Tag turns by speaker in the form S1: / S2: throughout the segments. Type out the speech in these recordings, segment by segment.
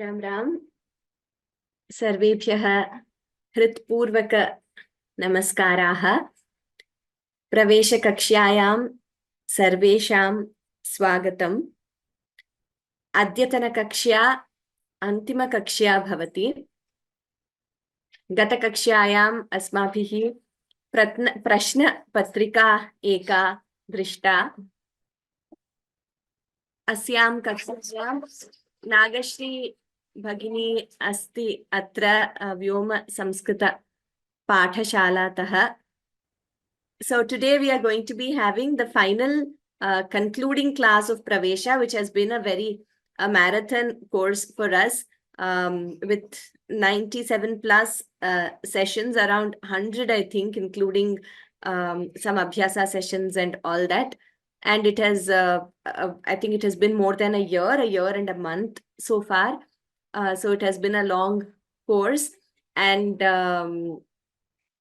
S1: राम राम सर्वेभ्यः हृत्पूर्वक नमस्काराः। प्रवेशकक्ष्यायां सर्वेषां स्वागतम्। अद्यतनकक्ष्या अन्तिमकक्ष्या भवति। गतकक्ष्यायाम् अस्माभिः प्रश्नपत्रिका एका दृष्टा। अस्यां कक्षायां नागश्री भगिनी अस्ति अत्र व्योम-संस्कृत-पाठशालातः. So today we are going to be having the final concluding class of Pravesha, which has been a very marathon course for us, with 97 plus sessions, around 100 I think, including some abhyasa sessions and all that. And it has, I think it has been more than a year and a month so far. So it has been a long course, and a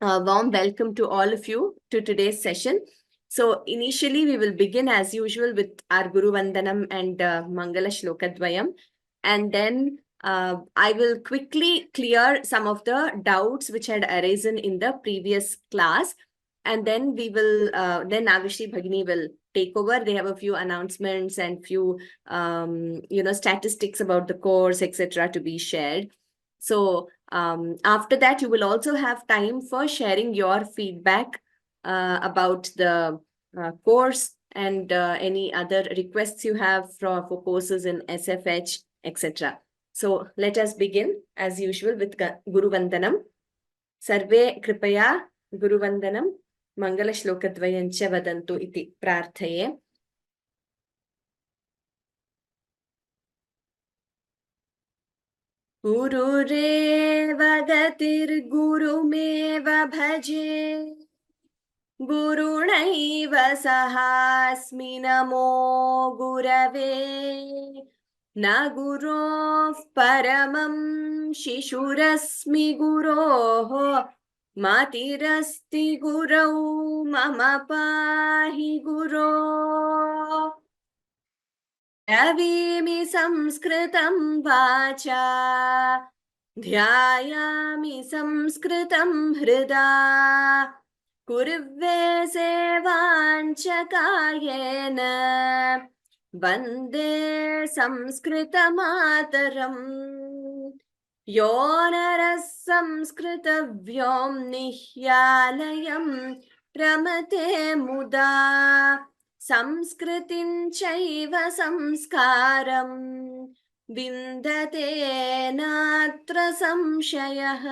S1: warm welcome to all of you to today's session. So initially we will begin as usual with our Guru Vandanam and Mangala Shlokadvayam, and then I will quickly clear some of the doubts which had arisen in the previous class, and then we will then Nagashri Bhagini will take over. They have a few announcements and few statistics about the course, etc. to be shared. So after that, you will also have time for sharing your feedback about the course and any other requests you have for courses in SFH, etc. So let us begin as usual with Guru Vandanam. Sarve Kripaya Guru Vandanam Mangala Shlokadvayancha Vadantu iti prarthaye. गुरुरेव गतिर्गुरुमेव भजे गुरुणैव सहास्मि नमो गुरवे न गुरोः परमं शिशुरस्मि गुरोः मातिरस्ति गुरौ मम पाहि गुरो ब्रवीमि संस्कृतं वाचा ध्यायामि संस्कृतं हृदा कुर्वे सेवाञ्च कायेन वन्दे संस्कृतमातरम् यो नरः संस्कृतव्योम्निह्यालयं रमते मुदा संस्कृतिं चैव संस्कारं विन्दते नात्र संशयः.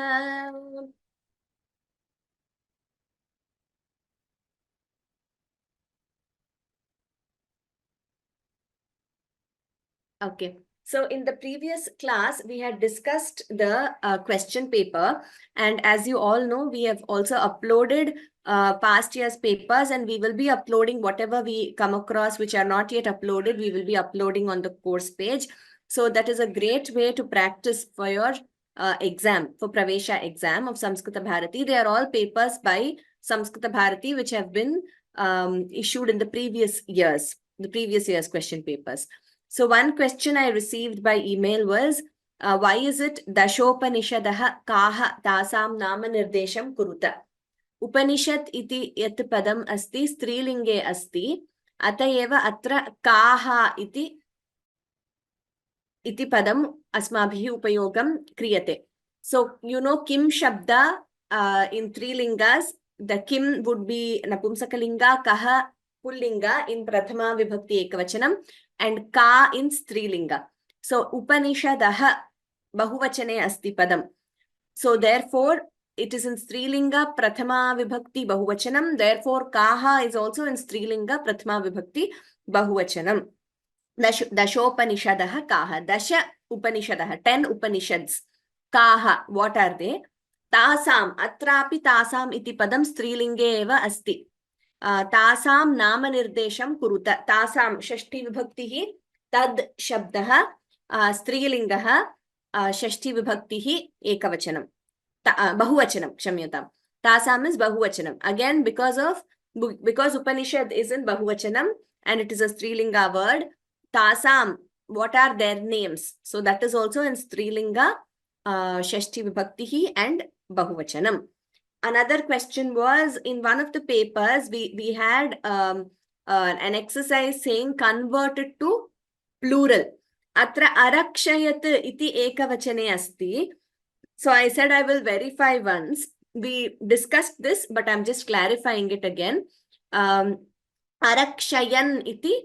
S1: Okay. So in the previous class, we had discussed the question paper. And as you all know, we have also uploaded past year's papers, and we will be uploading whatever we come across which are not yet uploaded. We will be uploading on the course page. So that is a great way to practice for your exam, for Pravesha exam of Samskita Bharati. They are all papers by Samskita Bharati which have been issued in the previous year's question papers. So one question I received by email was, why is it Dashopanishadaha kaha tasam nama nirdesham kuruta? Upanishad iti yat padam asti strilinge asti atayeva atra kaha iti padam asmabhihi upayogam kriyate. So you know kim shabda in three lingas, the kim would be napumsakalinga, kaha pullinga in prathama vibhakti ekavachanam, and ka in strilinga. So Upanishadaha bahuvachane asti padam. So therefore it is in strilinga prathama vibhakti bahuvachanam. Therefore kaha is also in strilinga prathama vibhakti bahuvachanam. Dashopanishadaha kaha. Dasha Upanishadaha, 10 Upanishads. Kaha, what are they? Tasam, atrapi tasam iti padam strilinge eva asti. तासाम नाम निर्देशम कुरुत. तासाम षष्ठी विभक्तिः, तद शब्दः स्त्रीलिंगः, षष्ठी विभक्तिः एकवचनम, बहुवचनम, क्षम्यताम. तासाम is बहुवचनम. Again, because Upanishad is in बहुवचनम and it is a strilinga word, तासाम what are their names? So that is also in Strilinga, Shashti Vibhaktihi and Bahuvachanam. Another question was, in one of the papers, we had an exercise saying convert it to plural. Atra arakshayat iti ekavachane asti. So I said I will verify once. We discussed this, but I'm just clarifying it again. Arakshayan iti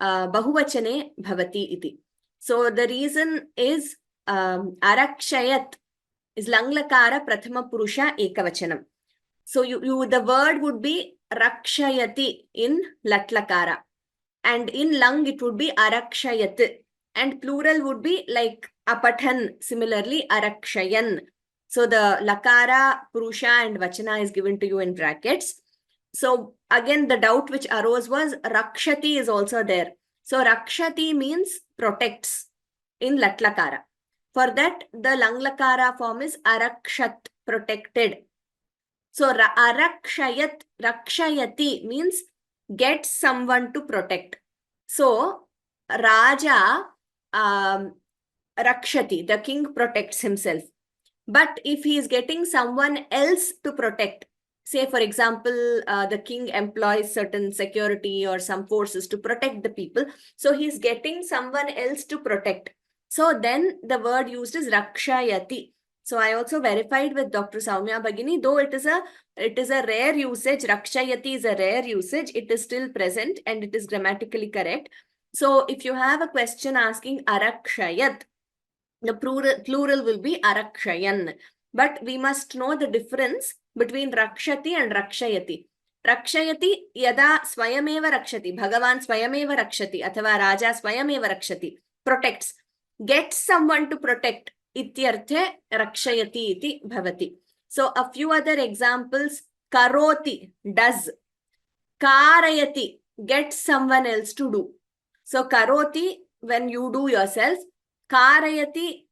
S1: bahuvachane bhavati iti. So the reason is arakshayat is langlakara prathama purusha ekavachanam. So the word would be rakshayati in latlakara, and in lang it would be arakshayat, and plural would be like apathan, similarly arakshayan. So the lakara, purusha and vachana is given to you in brackets. So again, the doubt which arose was rakshati is also there. So rakshati means protects in latlakara. For that, the langlakara form is arakshat, protected. So arakshayat, rakshayati means get someone to protect. So Raja rakshati, the king protects himself. But if he is getting someone else to protect, say for example, the king employs certain security or some forces to protect the people, so he is getting someone else to protect. So then the word used is rakshayati. So I also verified with Dr. Soumya Bhagini, though it is a rare usage, rakshayati is a rare usage, it is still present and it is grammatically correct. So if you have a question asking arakshayat, the plural will be arakshayan. But we must know the difference between rakshati and rakshayati. Rakshayati yada swayameva rakshati, Bhagavan swayameva rakshati, athava Raja swayameva rakshati, protects. Gets someone to protect, ityarthe rakshayati iti bhavati. So a few other examples, karoti, does. Karayati, gets someone else to do. So karoti, when you do yourself. Karayati,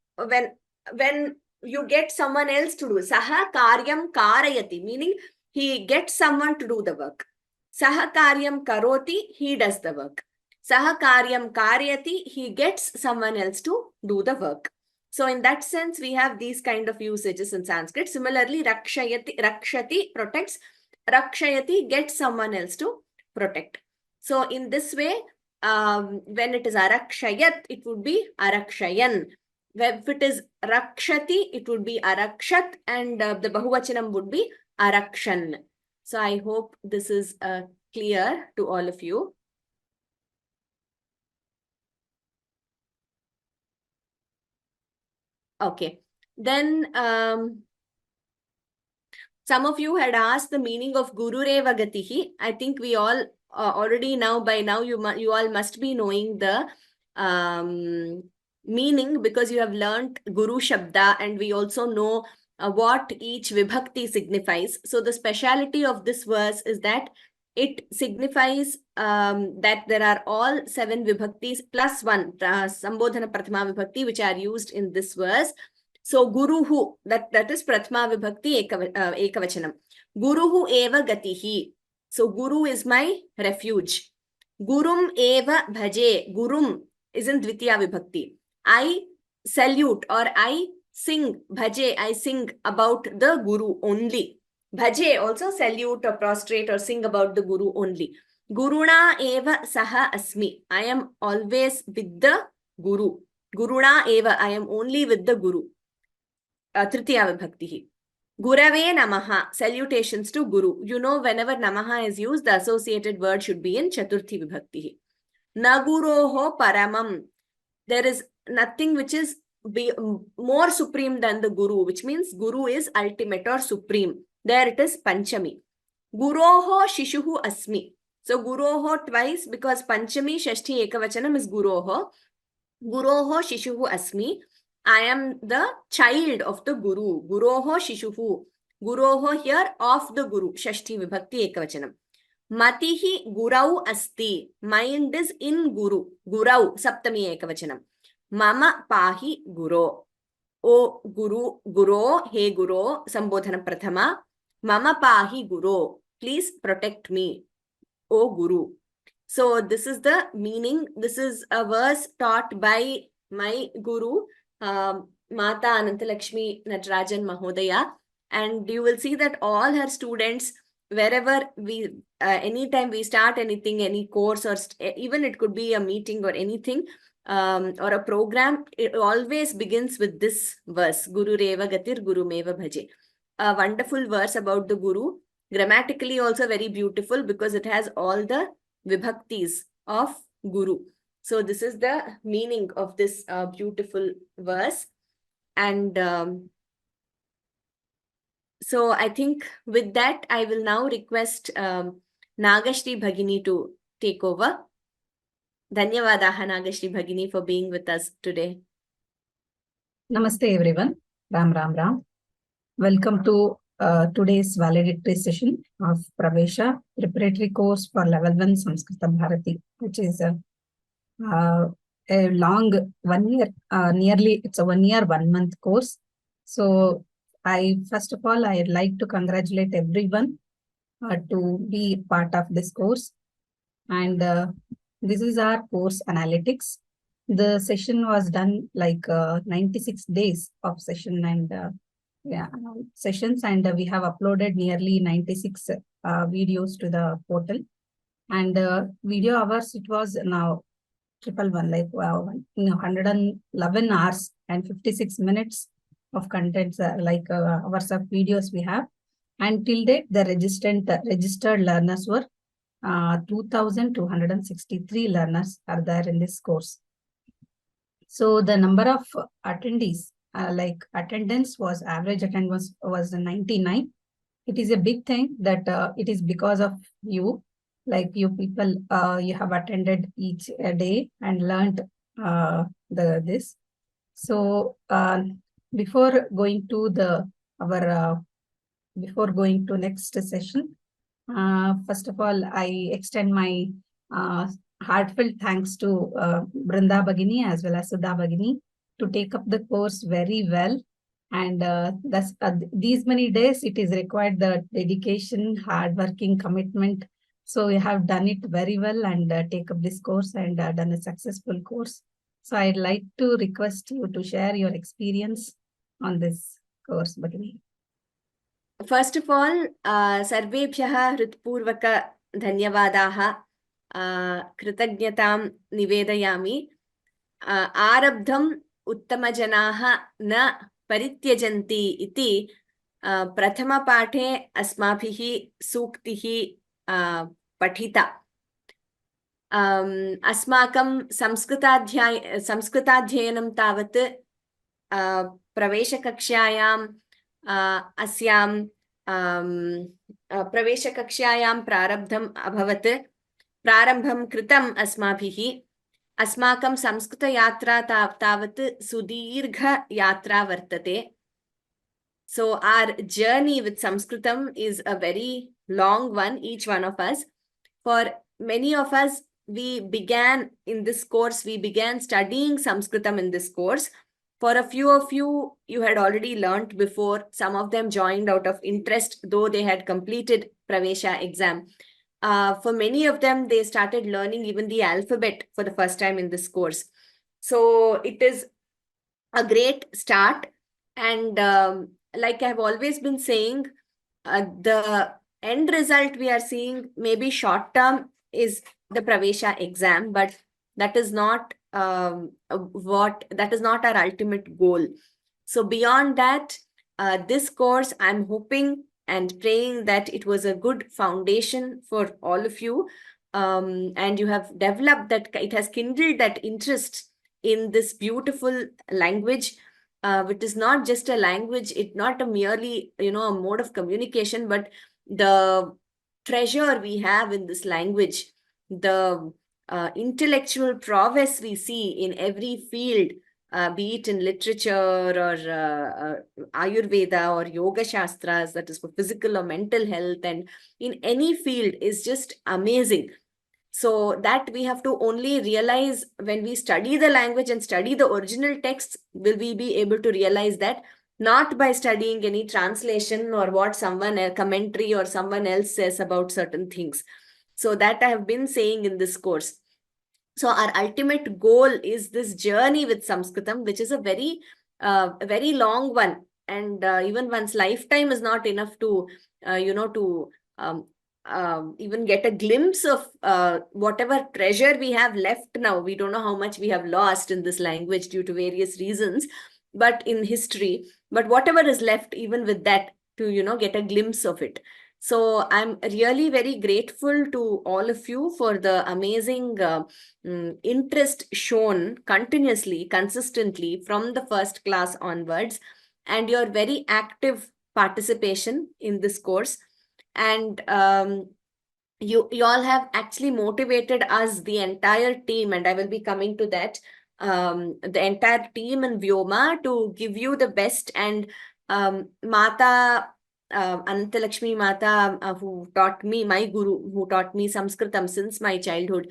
S1: when you get someone else to do. Saha karyam karayati, meaning he gets someone to do the work. Saha karyam karoti, he does the work. Saha karyam karyati, he gets someone else to do the work. So in that sense, we have these kind of usages in Sanskrit. Similarly, rakshati protects, rakshayati gets someone else to protect. So in this way, when it is arakshayat, it would be arakshayan. If it is rakshati, it would be arakshat, and the bahuvachanam would be arakshan. So I hope this is clear to all of you. Okay. Then some of you had asked the meaning of Gurureva Gatihi. I think we all already by now you all must be knowing the meaning, because you have learnt Guru Shabda, and we also know what each Vibhakti signifies. So the speciality of this verse is that it signifies that there are all 7 Vibhaktis plus 1 Sambodhana Prathama Vibhakti which are used in this verse. So Guruhu, that is Prathama Vibhakti Ekavachanam. Guruhu eva gatihi. So Guru is my refuge. Gurum eva bhaje. Gurum is in Dvitiya Vibhakti. I salute or I sing. Bhaje, I sing about the Guru only. Bhaje, also salute or prostrate or sing about the Guru only. Guruna eva saha asmi. I am always with the Guru. Guruna eva, I am only with the Guru. Tritiya Vibhakti. Gurave Namaha, salutations to Guru. You know, whenever Namaha is used, the associated word should be in Chaturthi Vibhakti. Naguroho Paramam. There is nothing which is more supreme than the Guru, which means Guru is ultimate or supreme. There it is Panchami. Guroho Shishuhu Asmi. So Guroho twice, because Panchami Shashti Ekavachanam is Guroho. Guroho Shishuhu Asmi. I am the child of the Guru. Guroho Shishuhu. Guroho here of the Guru. Shashti Vibhakti Ekavachanam. Matihi Gurau Asti. Mind is in Guru. Gurau Saptami Ekavachanam. Mama Pahi Guru. O Guru, Guru, He Guru, Sambodhana Prathama. Mama Pahi Guru. Please protect me. O Guru. So this is the meaning. This is a verse taught by my guru, Mata Anantalakshmi Natarajan Mahodaya. And you will see that all her students, wherever we, anytime we start anything, any course, or even it could be a meeting or anything, or a program, it always begins with this verse, Guru Reva Gatir Guru Meva Bhaje. A wonderful verse about the Guru. Grammatically also very beautiful because it has all the vibhaktis of Guru. So this is the meaning of this beautiful verse. And so I think with that, I will now request Nagashri Bhagini to take over. Dhanyavadaha Nagashri Bhagini for being with us today.
S2: Namaste everyone. Ram Ram Ram. Welcome to today's valedictory session of Pravesha, preparatory course for level 1 Samskrita Bharati, which is a long 1 year, nearly it's a 1 year, 1 month course. So first of all, I'd like to congratulate everyone to be part of this course. And this is our course analytics. The session was done like 96 days of session and sessions, and we have uploaded nearly 96 videos to the portal. And video hours, it was now 111, like 111 hours and 56 minutes of contents, hours of videos we have. And till date, the registered learners were 2,263 learners are there in this course. So the number of attendees, attendance was, average attendance was 99. It is a big thing that it is because of you, like you people, you have attended each day and learned this. So before going to before going to next session, first of all, I extend my heartfelt thanks to Brunda Bhagini as well as Sudha Bhagini to take up the course very well. And these many days, it is required the dedication, hard-working commitment. So you have done it very well and take up this course and done a successful course. So I'd like to request you to share your experience on this course, Bhagini.
S1: First of all, Sarvebhyah Hritpurvaka Dhanyavadaha Kritagnatam Nivedayami Arabdham Uttamajanaha Na Parityajanti iti Prathama Pathe Asmabhihi Suktihi Pathita. Asmakam Samskritadhyayanam tavat Praveshakakshayam अस्यां प्रवेशकक्ष्यायां प्रारम्भं कृतम् अस्माभिः अस्माकं संस्कृतयात्रा तावत् सुदीर्घयात्रा वर्तते. So our journey with Sanskritam is a very long one, each one of us. For many of us, we began studying Sanskritam in this course. For a few of you, you had already learnt before. Some of them joined out of interest, though they had completed Pravesha exam. For many of them, they started learning even the alphabet for the first time in this course. So it is a great start. And like I've always been saying, the end result we are seeing maybe short term is the Pravesha exam, but that is not our ultimate goal. So beyond that, this course, I'm hoping and praying that it was a good foundation for all of you, and you have developed that, it has kindled that interest in this beautiful language, which is not just a language, it's not a merely, a mode of communication, but the treasure we have in this language, the intellectual prowess we see in every field, be it in literature or Ayurveda or Yoga Shastras, that is for physical or mental health, and in any field is just amazing. So that we have to only realize when we study the language and study the original texts, will we be able to realize that, not by studying any translation or what someone, a commentary or someone else says about certain things. So that I have been saying in this course. So our ultimate goal is this journey with Sanskritam, which is a very long one. And even one's lifetime is not enough to, to um, even get a glimpse of whatever treasure we have left now. We don't know how much we have lost in this language due to various reasons, but in history, but whatever is left, even with that, to, get a glimpse of it. So I'm really very grateful to all of you for the amazing interest shown continuously, consistently from the first class onwards, and your very active participation in this course. And you all have actually motivated us, the entire team, and I will be coming to that, the entire team in Vyoma, to give you the best. And Mata, Anantalakshmi Mata, who taught me, my guru, who taught me Sanskritam since my childhood,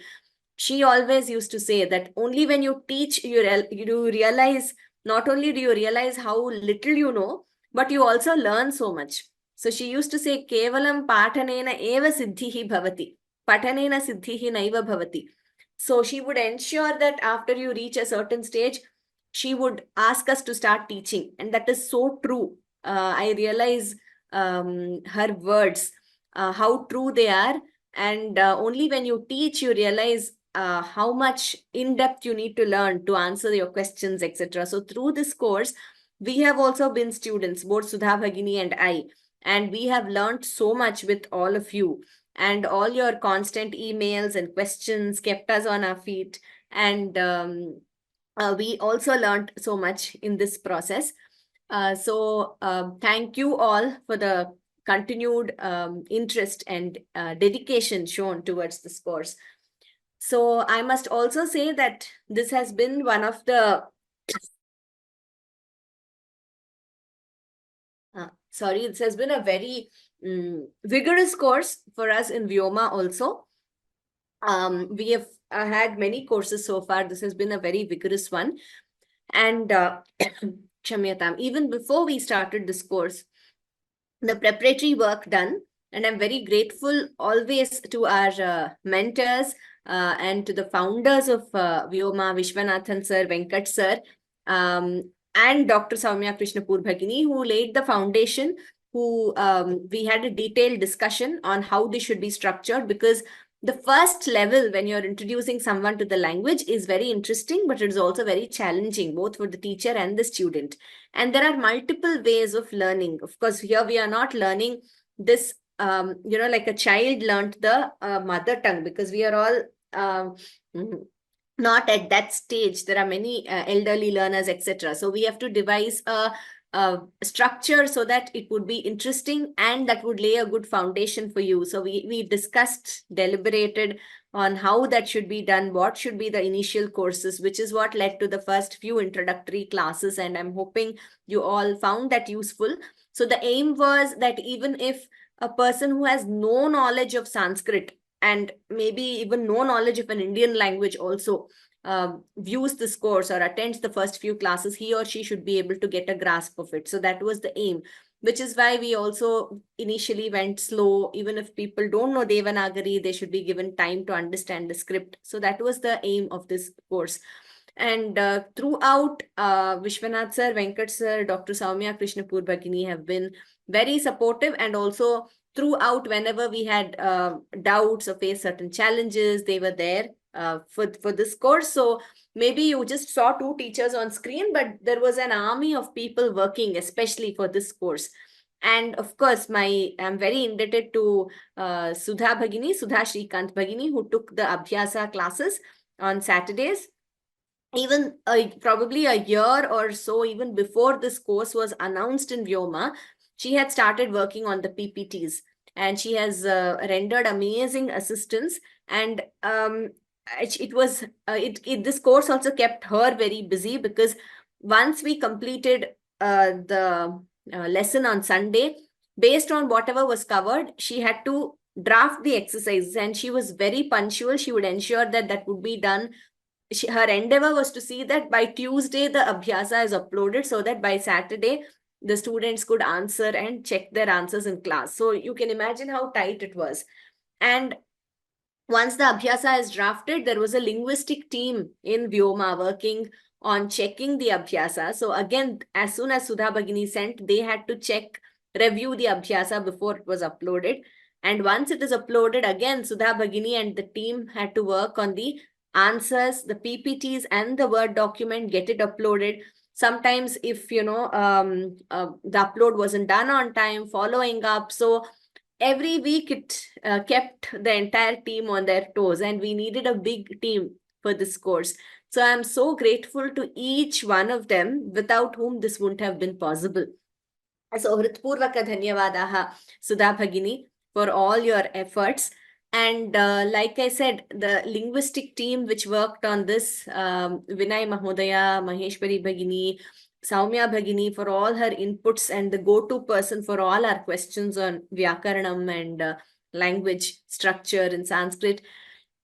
S1: she always used to say that only when you teach, you realize, not only do you realize how little you know, but you also learn so much. So she used to say, Kevalam patanena eva siddhihi bhavati. Patanena siddhihi naiva bhavati. So she would ensure that after you reach a certain stage, she would ask us to start teaching. And that is so true. I realize her words, how true they are. And only when you teach, you realize how much in depth you need to learn to answer your questions, etc. So through this course, we have also been students, both Sudha Bhagini and I, and we have learned so much with all of you. And all your constant emails and questions kept us on our feet. And we also learned so much in this process. So thank you all for the continued interest and dedication shown towards this course. So I must also say that this has been one of the sorry, this has been a very vigorous course for us in Vyoma also. We have had many courses so far. This has been a very vigorous one. And Kshamyatam, even before we started this course, the preparatory work done, and I'm very grateful always to our mentors and to the founders of Vyoma, Vishwanathan sir, Venkat sir, and Dr. Soumya Krishnapur Bhagini, who laid the foundation, who we had a detailed discussion on how this should be structured, because the first level, when you're introducing someone to the language, is very interesting, but it is also very challenging, both for the teacher and the student. And there are multiple ways of learning. Of course, here we are not learning this, like a child learned the mother tongue, because we are all not at that stage. There are many elderly learners, etc. So we have to devise a structure so that it would be interesting and that would lay a good foundation for you. So we discussed, deliberated on how that should be done, what should be the initial courses, which is what led to the first few introductory classes. And I'm hoping you all found that useful. So the aim was that even if a person who has no knowledge of Sanskrit and maybe even no knowledge of an Indian language also views this course or attends the first few classes, he or she should be able to get a grasp of it. So that was the aim, which is why we also initially went slow. Even if people don't know Devanagari, they should be given time to understand the script. So that was the aim of this course. And throughout, Vishwanath sir, Venkat sir, Dr. Soumya Krishnapur Bhagini have been very supportive, and also throughout, whenever we had doubts or faced certain challenges, they were there for this course. So maybe you just saw two teachers on screen, but there was an army of people working especially for this course. And of course, I'm very indebted to Sudha Shrikant Bhagini, who took the Abhyasa classes on Saturdays. Even probably a year or so, even before this course was announced in Vyoma, she had started working on the PPTs, and she has rendered amazing assistance. And this course also kept her very busy, because once we completed the lesson on Sunday, based on whatever was covered, she had to draft the exercises, and she was very punctual. She would ensure that that would be done. Her endeavor was to see that by Tuesday the Abhyasa is uploaded, so that by Saturday the students could answer and check their answers in class. So you can imagine how tight it was. And once the Abhyasa is drafted, there was a linguistic team in Vyoma working on checking the Abhyasa. So again, as soon as Sudha Bhagini sent, they had to review the Abhyasa before it was uploaded. And once it is uploaded, again, Sudha Bhagini and the team had to work on the answers, the PPTs and the Word document, get it uploaded. Sometimes if, the upload wasn't done on time, following up. So every week it kept the entire team on their toes, and we needed a big team for this course. So I'm so grateful to each one of them, without whom this wouldn't have been possible. So hritpurvaka dhanyavadaha, Sudha Bhagini, for all your efforts. And like I said, the linguistic team which worked on this, Vinay Mahodaya, Maheshwari Bhagini, Saumya Bhagini, for all her inputs, and the go-to person for all our questions on Vyakaranam and language structure in Sanskrit.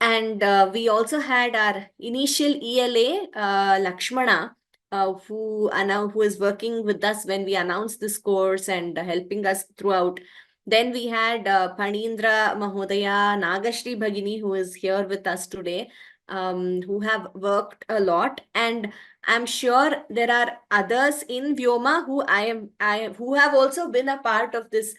S1: And we also had our initial ELA, Lakshmana, who is working with us when we announced this course and helping us throughout. Then we had Panindra Mahodaya, Nagashri Bhagini, who is here with us today, who have worked a lot. And I'm sure there are others in Vyoma who have also been a part of this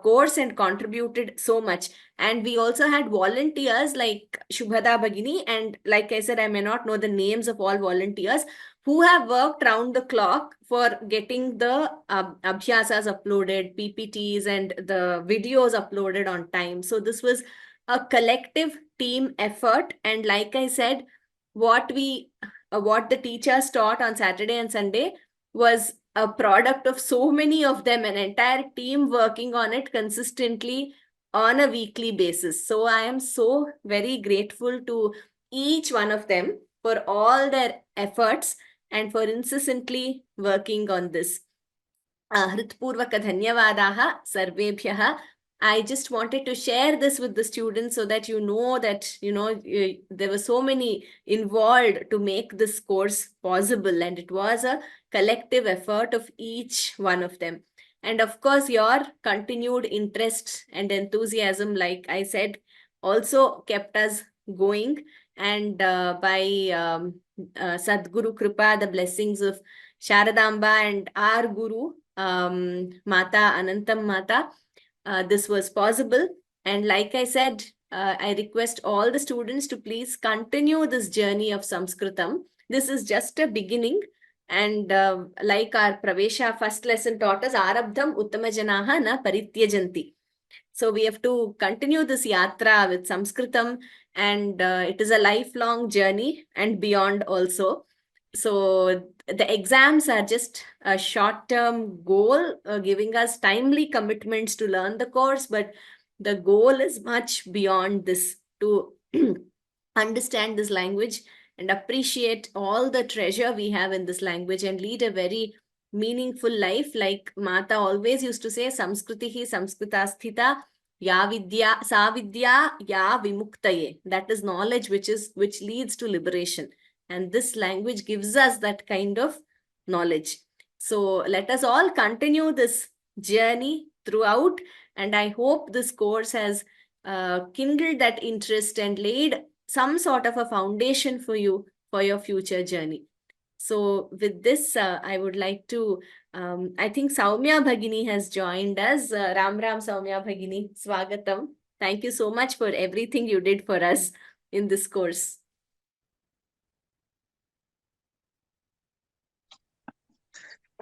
S1: course and contributed so much. And we also had volunteers like Shubhada Bhagini, and like I said, I may not know the names of all volunteers, who have worked round the clock for getting the abhyasas uploaded, PPTs and the videos uploaded on time. So this was a collective team effort. And like I said, what the teachers taught on Saturday and Sunday was a product of so many of them, an entire team working on it consistently on a weekly basis. So I am so very grateful to each one of them for all their efforts and for incessantly working on this. Hritpurvaka dhanyavadaha sarvebhyah. I just wanted to share this with the students so that you know that, there were so many involved to make this course possible, and it was a collective effort of each one of them. And of course, your continued interest and enthusiasm, like I said, also kept us going. And by Sadguru Kripa, the blessings of Sharadamba and our Guru, Mata, Anantam Mata, this was possible. And like I said, I request all the students to please continue this journey of Sanskritam. This is just a beginning. And like our Pravesha first lesson taught us, Arabdham Uttamajanaha na Parityajanti. So we have to continue this yatra with Sanskritam, and it is a lifelong journey and beyond also. So the exams are just a short-term goal, giving us timely commitments to learn the course, but the goal is much beyond this, to understand this language and appreciate all the treasure we have in this language and lead a very meaningful life. Like Mata always used to say, Samskritihi Samskritasthita ya vidya sa vidya ya vimuktaye. That is knowledge which leads to liberation. And this language gives us that kind of knowledge. So let us all continue this journey throughout. And I hope this course has kindled that interest and laid some sort of a foundation for you for your future journey. So with this, I would like to, I think Saumya Bhagini has joined us. Ram Ram Saumya Bhagini, Swagatam. Thank you so much for everything you did for us in this course.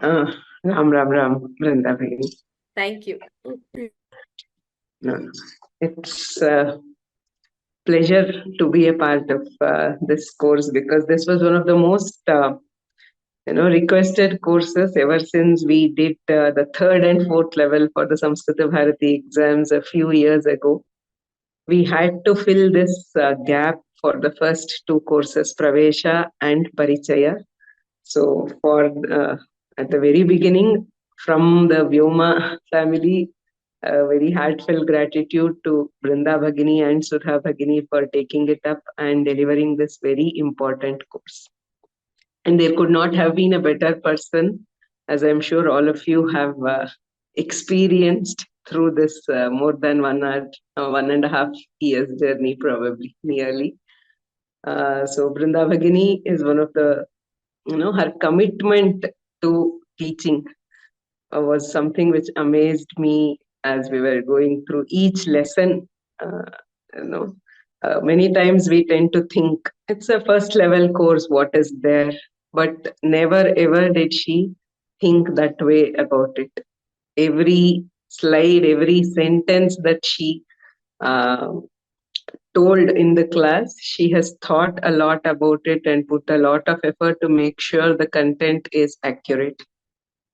S3: Ram Ram, Brunda Bhagini.
S1: Thank you.
S3: It's a pleasure to be a part of this course, because this was one of the most requested courses ever since we did the third and fourth level for the Samskriта Bharati exams a few years ago. We had to fill this gap for the first two courses, Pravesha and Parichaya. So at the very beginning, from the Vyoma family, very heartfelt gratitude to Brunda Bhagini and Sudha Bhagini for taking it up and delivering this very important course. And there could not have been a better person, as I'm sure all of you have experienced, through this more than 1.5 years journey, probably nearly. So Brunda Bhagini is one of the, her commitment to teaching was something which amazed me as we were going through each lesson. Many times we tend to think it's a first level course, what is there? But never ever did she think that way about it. Every slide, every sentence that she told in the class, she has thought a lot about it and put a lot of effort to make sure the content is accurate.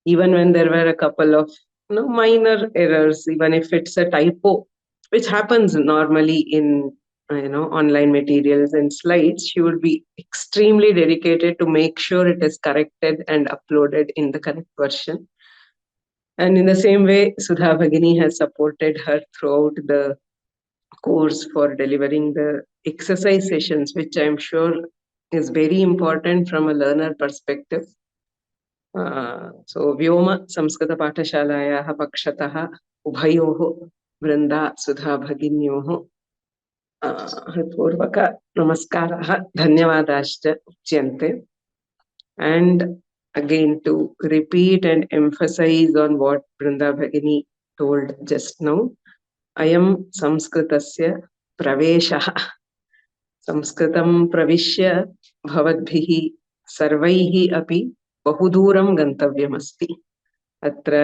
S3: Even when there were a couple of minor errors, even if it's a typo, which happens normally in online materials and slides, she would be extremely dedicated to make sure it is corrected and uploaded in the correct version. And in the same way, Sudha Bhagini has supported her throughout the course for delivering the exercise sessions, which I'm sure is very important from a learner perspective. So vyoma-samskrta-pathasalayaः pakshatah ubhayoः Brunda Sudha Bhaginyoः hritpurvaka namaskaraः dhanyavadascha uchyante. And again, to repeat and emphasize on what Brunda Bhagini told just now, ayam samskritasya praveshah. Samskritam pravishya bhavadbhihi sarvaihi api बहुदूरं गन्तव्यमस्ति. अत्र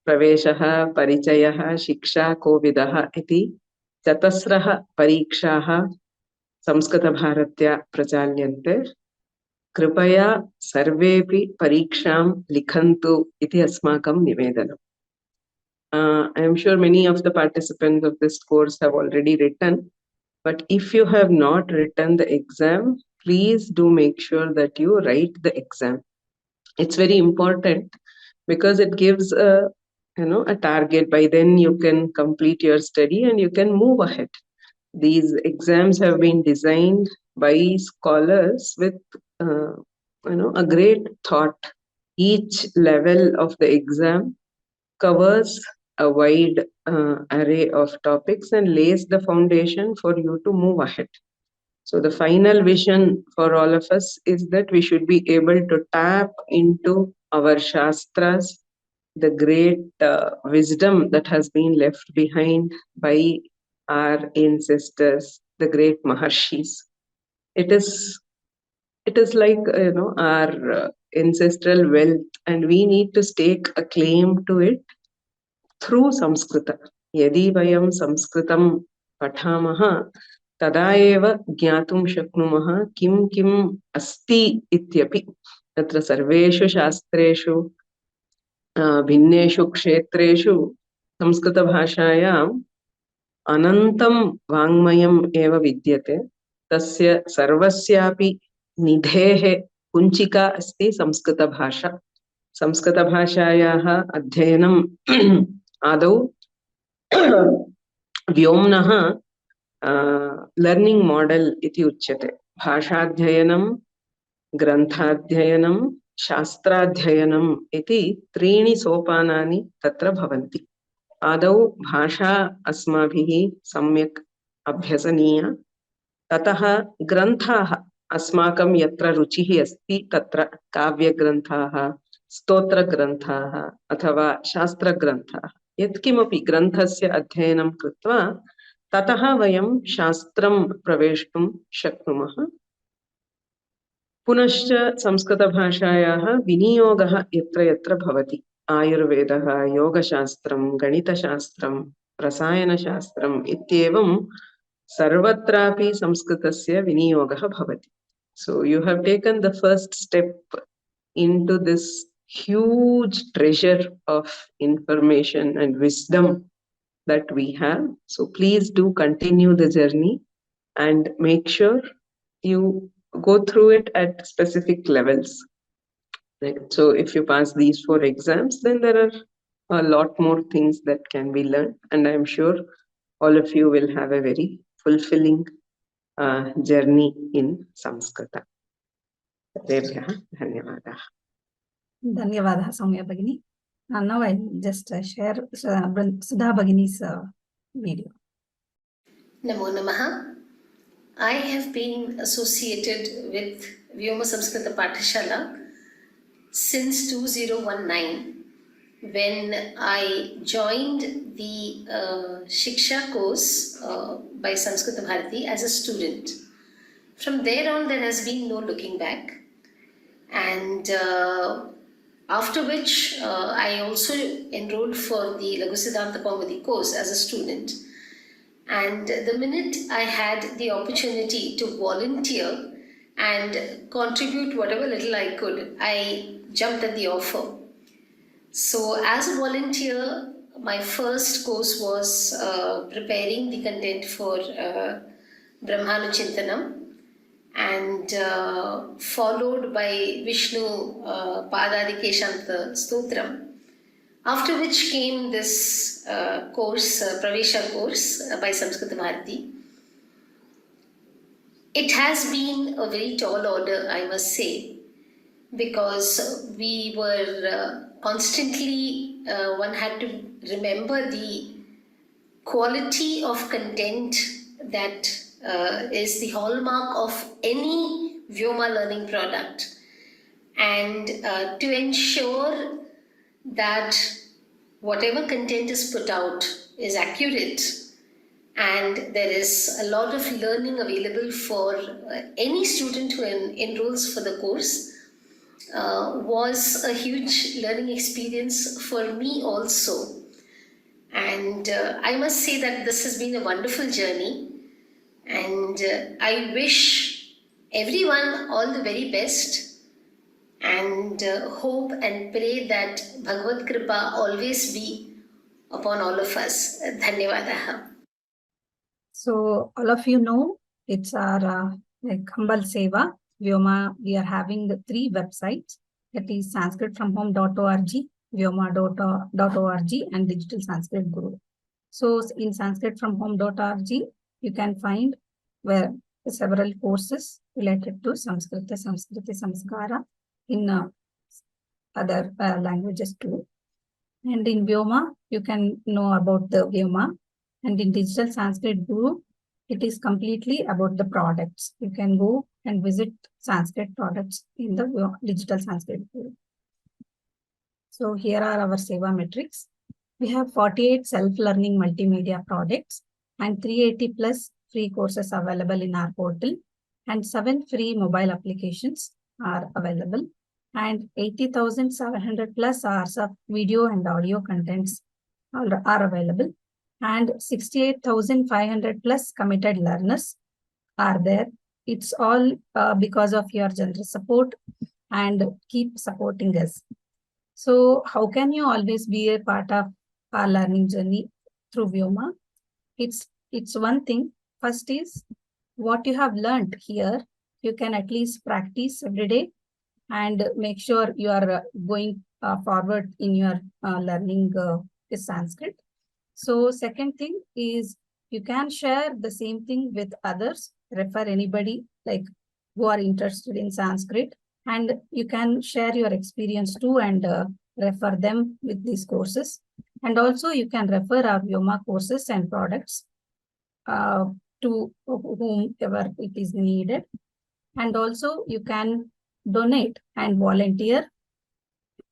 S3: प्रवेशः, परिचयः, शिक्षा, कोविदः इति चतस्रः परीक्षाः संस्कृतभारत्या प्रचाल्यन्ते. कृपया सर्वेपि परीक्षां लिखन्तु इति अस्माकं निवेदनम्. I am sure many of the participants of this course have already written, but if you have not written the exam, please do make sure that you write the exam. It's very important because it gives a target. By then you can complete your study and you can move ahead. These exams have been designed by scholars with a great thought. Each level of the exam covers a wide array of topics and lays the foundation for you to move ahead. So the final vision for all of us is that we should be able to tap into our shastras, the great wisdom that has been left behind by our ancestors, the great maharshis. It is like our ancestral wealth, and we need to stake a claim to it through Samskrita. Yadi vayam Samskritam pathamaha तदा एव ज्ञातुं शक्नुमः किं किम् अस्ति इत्यपि. तत्र सर्वेषु शास्त्रेषु भिन्नेषु क्षेत्रेषु संस्कृतभाषायाम् अनन्तं वाङ्मयम् एव विद्यते. तस्य सर्वस्यापि निधेः कुञ्चिका अस्ति संस्कृतभाषा. संस्कृतभाषायाः अध्ययनं आदौ व्योम्नः लर्निंग मॉडल इति उच्यते. भाषाध्ययनं, ग्रन्थाध्ययनं, शास्त्राध्ययनम् इति त्रीणि सोपानानि तत्र भवन्ति. आदौ भाषा अस्माभिः सम्यक् अभ्यसनीया. ततः ग्रन्थाः अस्माकं यत्र रुचिः अस्ति तत्र काव्यग्रन्थाः, स्तोत्रग्रन्थाः अथवा शास्त्रग्रन्थाः, यत्किमपि ग्रन्थस्य अध्ययनं कृत्वा ततः वयं शास्त्रं प्रवेष्टुं शक्नुमः. पुनश्च संस्कृतभाषायाः विनियोगः यत्र यत्र भवति. आयुर्वेदः, योगशास्त्रं, गणितशास्त्रं, रसायनशास्त्रम् इत्येवं सर्वत्रापि संस्कृतस्य विनियोगः भवति. So you have taken the first step into this huge treasure of information and wisdom that we have. So please do continue the journey and make sure you go through it at specific levels. Right? So if you pass these 4 exams, then there are a lot more things that can be learned, and I'm sure all of you will have a very fulfilling journey in Samskrita. Dhanyavadah.
S2: Dhanyavadah, Soumya Bhagini. Now I'll just share Sudha Bhagini's video.
S4: Namo Namaha. I have been associated with vyoma-samskrta-pathasala since 2019, when I joined the Shiksha course by Samskrit Bharati as a student. From there on, there has been no looking back. And after which, I also enrolled for the Laghu Siddhanta Kaumudi course as a student. And the minute I had the opportunity to volunteer and contribute whatever little I could, I jumped at the offer. So as a volunteer, my first course was preparing the content for Brahmanu Chintanam, and followed by Vishnu Padadikeshanta Stotram. After which came this course, Pravesha course by Samskrita Bharati. It has been a very tall order, I must say, because we were constantly, one had to remember the quality of content that is the hallmark of any Vyoma learning product, and to ensure that whatever content is put out is accurate and there is a lot of learning available for any student who enrolls for the course, was a huge learning experience for me also. And I must say that this has been a wonderful journey, and I wish everyone all the very best, and hope and pray that Bhagavad Kripa always be upon all of us. Dhanyavadaha.
S2: So all of you know, it's our like humble seva, Vyoma. We are having the 3 websites, that is sanskritfromhome.org, vyoma.org, and Digital Sanskrit Guru. So in sanskritfromhome.org, you can find where several courses related to Samskrita, Samskriti, Samskara in other languages too. And in Vyoma, you can know about the Vyoma. And in Digital Sanskrit Guru, it is completely about the products. You can go and visit Sanskrit products in the Digital Sanskrit Guru. So here are our Seva metrics. We have 48 self-learning multimedia products and 380 plus free courses available in our portal, and 7 free mobile applications are available, and 80,700 plus hours of video and audio contents are available, and 68,500 plus committed learners are there. It's all because of your generous support, and keep supporting us. So how can you always be a part of our learning journey through Vyoma? It's one thing. First is what you have learned here, you can at least practice every day and make sure you are going forward in your learning Sanskrit. So second thing is you can share the same thing with others, refer anybody like who are interested in Sanskrit, and you can share your experience too and refer them with these courses. And also you can refer our Vyoma courses and products to whomever it is needed. And also you can donate and volunteer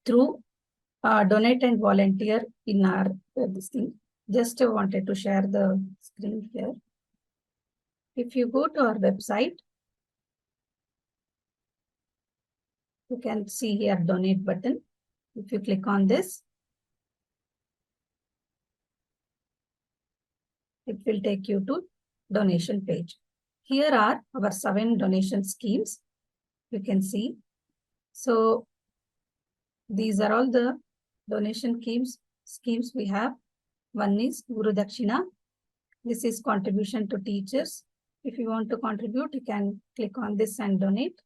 S2: through donate and volunteer in our this thing. Just wanted to share the screen here. If you go to our website, you can see here donate button. If you click on this, it will take you to donation page. Here are our 7 donation schemes. You can see. So these are all the donation schemes we have. One is Guru Dakshina. This is contribution to teachers. If you want to contribute, you can click on this and donate.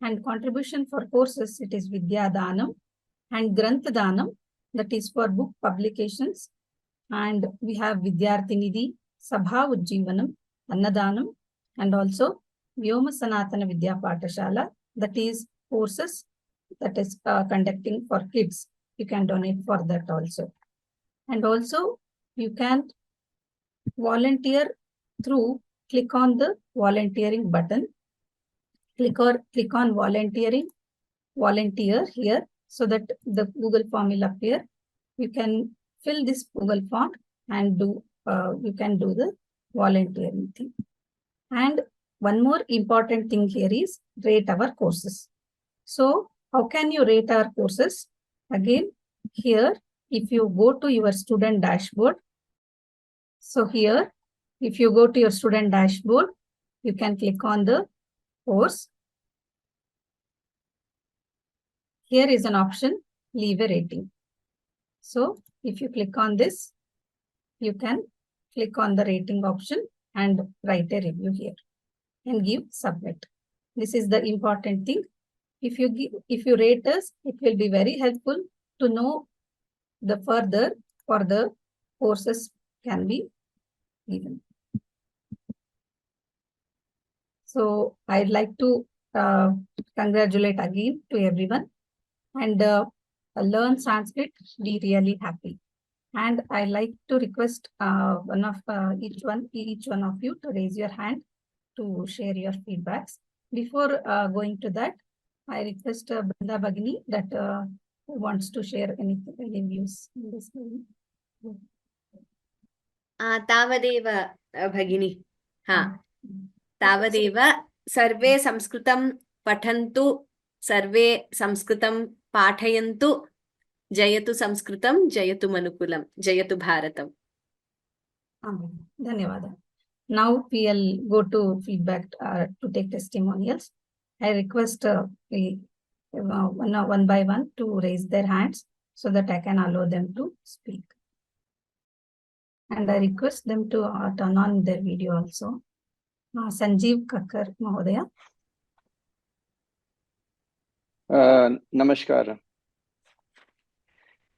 S2: And contribution for courses, it is Vidya Danam. And Granth Danam, that is for book publications. And we have Vidyarthinidhi, Sabha Ujjivanam, Annadanam, and also vyoma-sanskrit-pathasala, that is courses that is conducting for kids. you can donate for that also. And also you can volunteer through, click on the volunteering button. Click on volunteer here, so that the Google form will appear. You can fill this Google form and you can do the volunteering thing. And one more important thing here is rate our courses. So how can you rate our courses? Again, here, if you go to your student dashboard, so here, if you go to your student dashboard, you can click on the course. Here is an option, leave a rating. So if you click on this, you can click on the rating option and write a review here and give submit. This is the important thing. If you rate us, it will be very helpful to know the further for the courses can be given. So I'd like to congratulate again to everyone, and learn Sanskrit, be really happy. And I like to request each one of you to raise your hand to share your feedbacks. Before going to that, I request Brunda Bhagini that who wants to share any views in this meeting.
S1: तावदेव भगिनी तावदेव सर्वे संस्कृतं पठन्तु सर्वे संस्कृतं पाठयन्तु जयतु संस्कृतं जयतु मनुकुलं जयतु भारतम्.
S2: धन्यवाद. Now we'll go to feedback to take testimonials. I request one by one to raise their hands so that I can allow them to speak. And I request them to turn on their video also. Sanjeev Kakkar Mahodaya.
S5: Namaskar.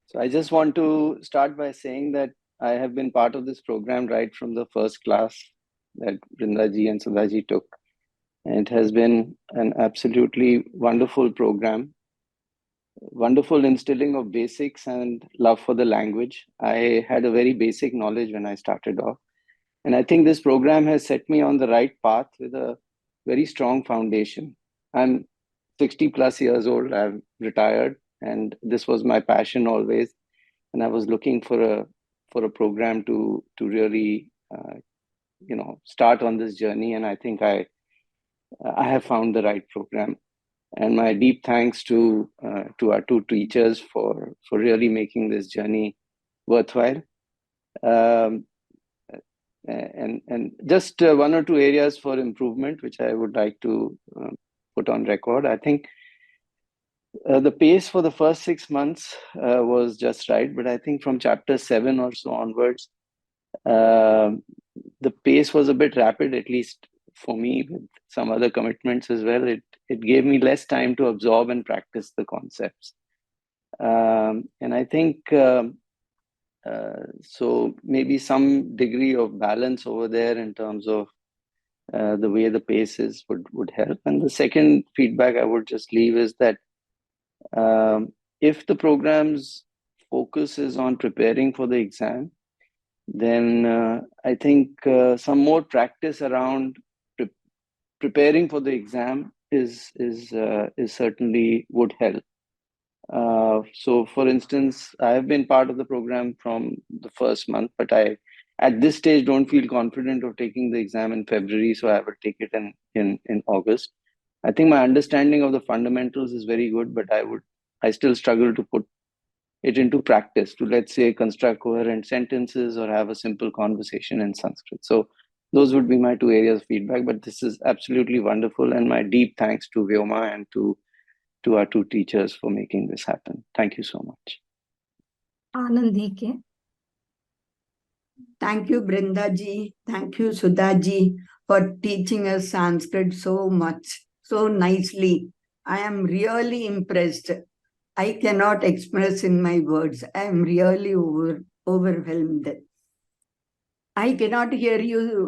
S5: So I just want to start by saying that I have been part of this program right from the first class that Brindaji and Sudhaji took. And it has been an absolutely wonderful program, wonderful instilling of basics and love for the language. I had a very basic knowledge when I started off. And I think this program has set me on the right path with a very strong foundation. I'm 60 plus years old, I've retired, and this was my passion always. And I was looking for a program to really, start on this journey. And I think I have found the right program. And my deep thanks to our two teachers for really making this journey worthwhile. And just one or two areas for improvement, which I would like to put on record. I think the pace for the first 6 months was just right, but I think from chapter 7 or so onwards, the pace was a bit rapid, at least for me, with some other commitments as well. It gave me less time to absorb and practice the concepts. And I think so maybe some degree of balance over there in terms of the way the pace is would help. And the second feedback I would just leave is that if the program's focus is on preparing for the exam, then I think some more practice around preparing for the exam is certainly would help. So for instance, I have been part of the program from the first month, but I at this stage don't feel confident of taking the exam in February, so I will take it in August. I think my understanding of the fundamentals is very good, but I still struggle to put it into practice, to, let's say, construct coherent sentences or have a simple conversation in Sanskrit. So those would be my two areas of feedback, but this is absolutely wonderful. And my deep thanks to Vyoma and to our two teachers for making this happen. Thank you so much.
S2: Anandike.
S6: Thank you, Brenda ji. Thank you, Sudha ji, for teaching us Sanskrit so much, so nicely. I am really impressed. I cannot express in my words. I am really overwhelmed. I cannot hear you,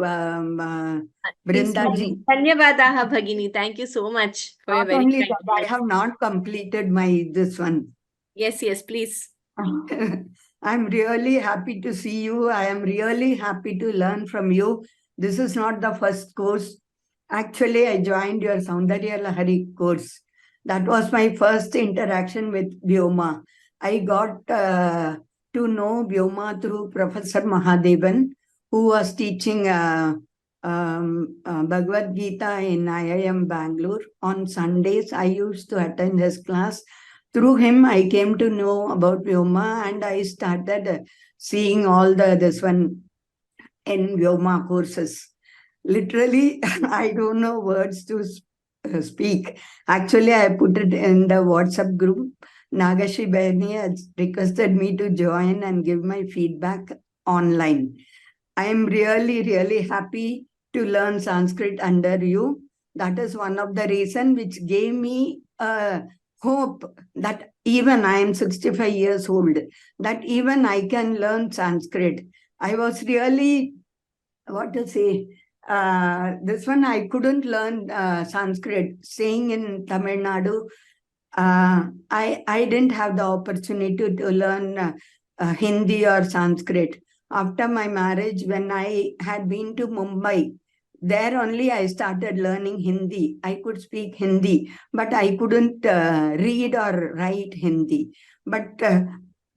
S6: Brenda ji.
S1: Dhanyavadaha Bhagini. Thank you so much for your
S6: Not
S1: very
S6: only
S1: kind
S6: that, I have not completed this one.
S1: Yes, yes, please.
S6: I'm really happy to see you. I am really happy to learn from you. This is not the first course. Actually, I joined your Saundarya Lahari course. That was my first interaction with Vyoma. I got to know Vyoma through Professor Mahadevan, who was teaching Bhagavad Gita in IIM Bangalore. On Sundays, I used to attend his class. Through him, I came to know about Vyoma, and I started seeing all this one in Vyoma courses. Literally, I don't know words to speak. Actually, I put it in the WhatsApp group. Nagashi Behni has requested me to join and give my feedback online. I am really, really happy to learn Sanskrit under you. That is one of the reasons which gave me hope that even I am 65 years old, that even I can learn Sanskrit. I was really, what to say, this one I couldn't learn Sanskrit. Staying in Tamil Nadu, I didn't have the opportunity to learn Hindi or Sanskrit. After my marriage, when I had been to Mumbai, there only I started learning Hindi. I could speak Hindi, but I couldn't read or write Hindi. But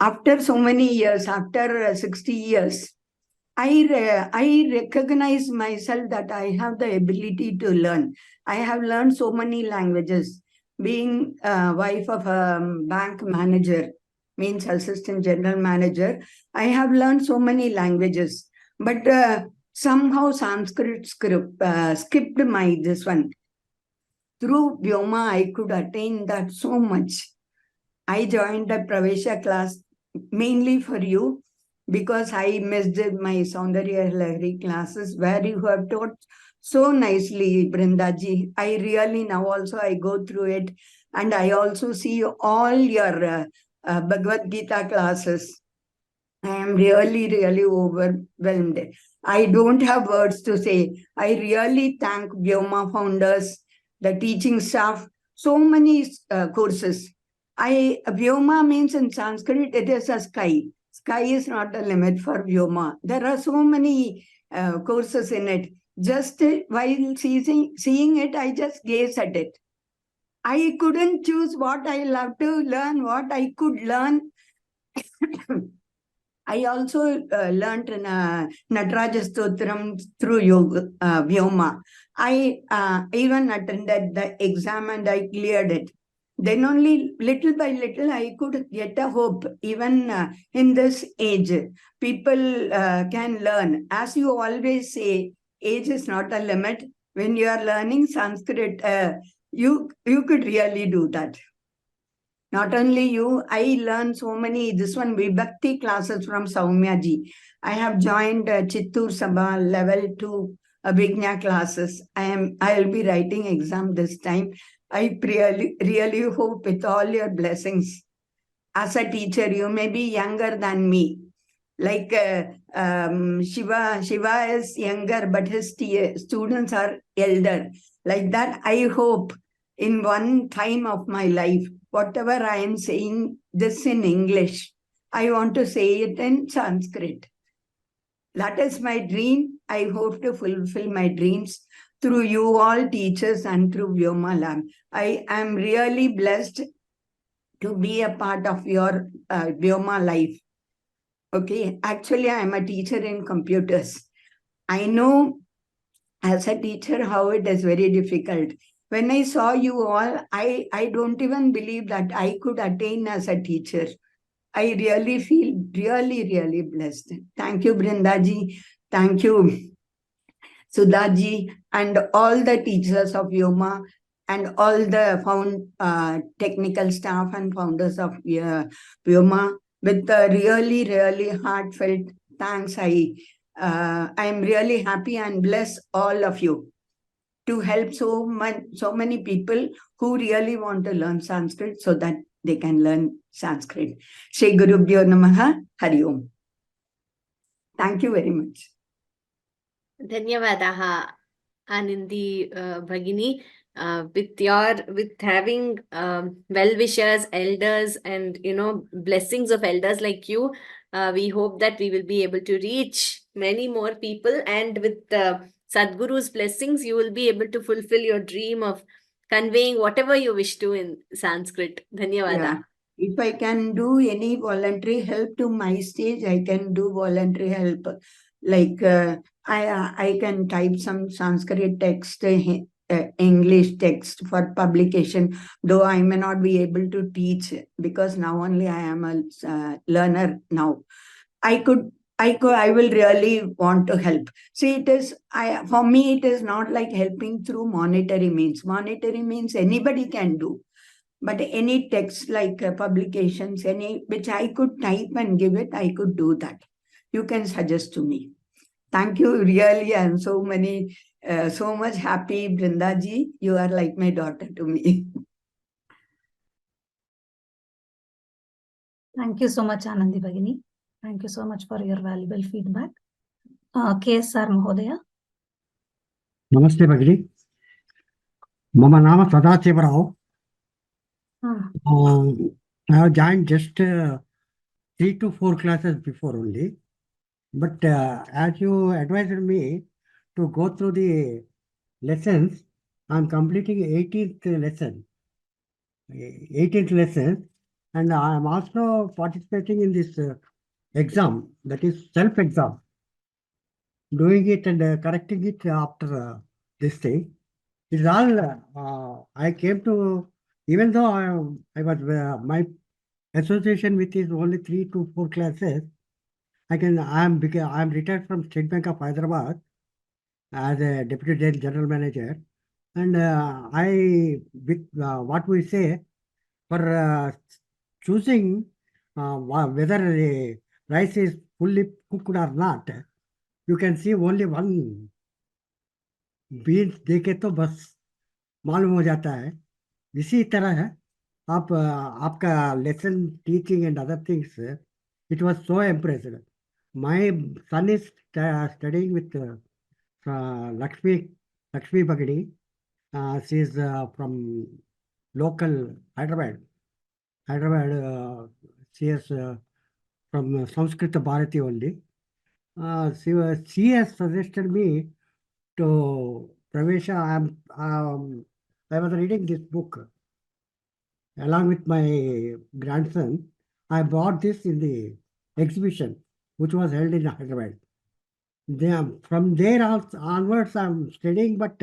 S6: after so many years, after 60 years, I recognize myself that I have the ability to learn. I have learned so many languages. Being wife of a bank manager, means assistant general manager, I have learned so many languages. But somehow Sanskrit skipped my this one. Through Vyoma, I could attain that so much. I joined the Pravesha class mainly for you, because I missed my Saundarya Lahari classes where you have taught so nicely, Brindaji. I really now also I go through it, and I also see all your Bhagavad Gita classes. I am really, really overwhelmed. I don't have words to say. I really thank Vyoma founders, the teaching staff, so many courses. Vyoma means in Sanskrit, it is a sky. Sky is not the limit for Vyoma. There are so many courses in it. Just while seeing it, I just gaze at it. I couldn't choose what I love to learn, what I could learn. I also learned Nataraja Stotram through yoga, Vyoma. I even attended the exam and I cleared it. Then only little by little I could get a hope. Even in this age, people can learn. As you always say, age is not a limit. When you are learning Sanskrit, you could really do that. Not only you, I learned so many, this one Vibhakti classes from Saumya ji. I have joined Chittur Sabha level 2 Abhigna classes. I'll be writing exam this time. I really hope with all your blessings. As a teacher, you may be younger than me. Like Shiva is younger, but his students are elder. Like that, I hope in one time of my life, whatever I am saying this in English, I want to say it in Sanskrit. That is my dream. I hope to fulfill my dreams through you all teachers and through Vyoma Lab. I am really blessed to be a part of your Vyoma life. Okay, actually, I am a teacher in computers. I know as a teacher how it is very difficult. When I saw you all, I don't even believe that I could attain as a teacher. I really feel really blessed. Thank you, Brindaji. Thank you, Sudhaji, and all the teachers of Vyoma and all the technical staff and founders of Vyoma. With a really heartfelt thanks, I am really happy and bless all of you to help so many people who really want to learn Sanskrit so that they can learn Sanskrit. Shri Gurubhyo Namaha, Hari Om. Thank you very much.
S1: Dhanyavadaha. Anindi Bhagini, with having well-wishers, elders, and blessings of elders like you, we hope that we will be able to reach many more people, and with Sadhguru's blessings, you will be able to fulfill your dream of conveying whatever you wish to in Sanskrit. Dhanyavada.
S6: Yeah. If I can do any voluntary help to my stage, I can do voluntary help. Like I can type some Sanskrit text, English text for publication, though I may not be able to teach because now only I am a learner now. I will really want to help. See, for me, it is not like helping through monetary means. Monetary means anybody can do. But any text like publications, which I could type and give it, I could do that. You can suggest to me. Thank you. Really, I'm so much happy, Brindaji. You are like my daughter to me.
S2: Thank you so much, Anandi Bhagini. Thank you so much for your valuable feedback. KSR Mahodaya.
S7: Namaste Bhagini. Mama Nama Sadachivarao. I have joined just 3 to 4 classes before only. But as you advised me to go through the lessons, I am completing 18th lesson. 18th lesson. And I am also participating in this exam, that is self-exam. Doing it and correcting it after this thing. It's all I came to, even though I was my association with is only 3 to 4 classes. I am retired from State Bank of Hyderabad as a deputy general manager, and with what we say for choosing whether the rice is fully cooked or not, you can see only one beans देखे तो बस मालूम हो जाता है. इसी तरह है आपका lesson teaching and other things, it was so impressive. My son is studying with Lakshmi Bagadi. She is from local Hyderabad. She is from Samskrita Bharati only. She has suggested me to Pravesha. I was reading this book along with my grandson. I bought this in the exhibition which was held in Hyderabad. From there onwards, I'm studying, but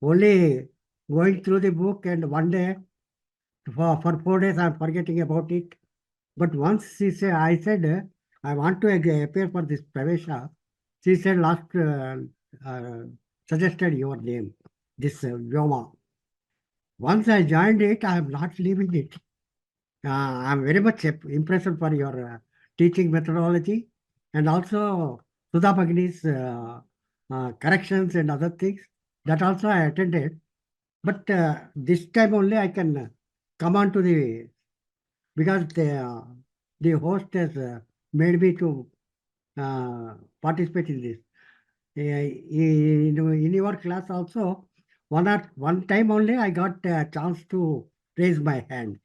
S7: only going through the book, and one day, for 4 days, I'm forgetting about it. But once I said, I want to appear for this Pravesha. She said, suggested your name, this Vyoma. Once I joined it, I am not leaving it. I'm very much impressed for your teaching methodology, and also Sudha Bhagini's corrections and other things. That also I attended. But this time only I can come on to because the host has made me to participate in this. In your class also, one time only I got a chance to raise my hand.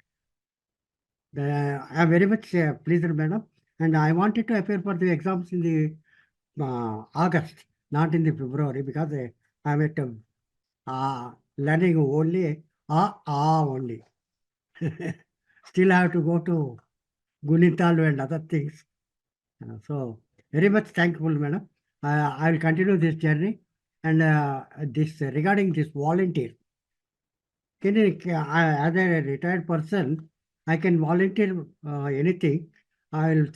S7: I am very much pleased, madam, and I wanted to appear for the exams in the August, not in the February, because I am at learning only only. Still I have to go to Gunitalu and other things. So very much thankful, madam. I will continue this journey, and this regarding this volunteer. Can you, as a retired person, I can volunteer anything. I will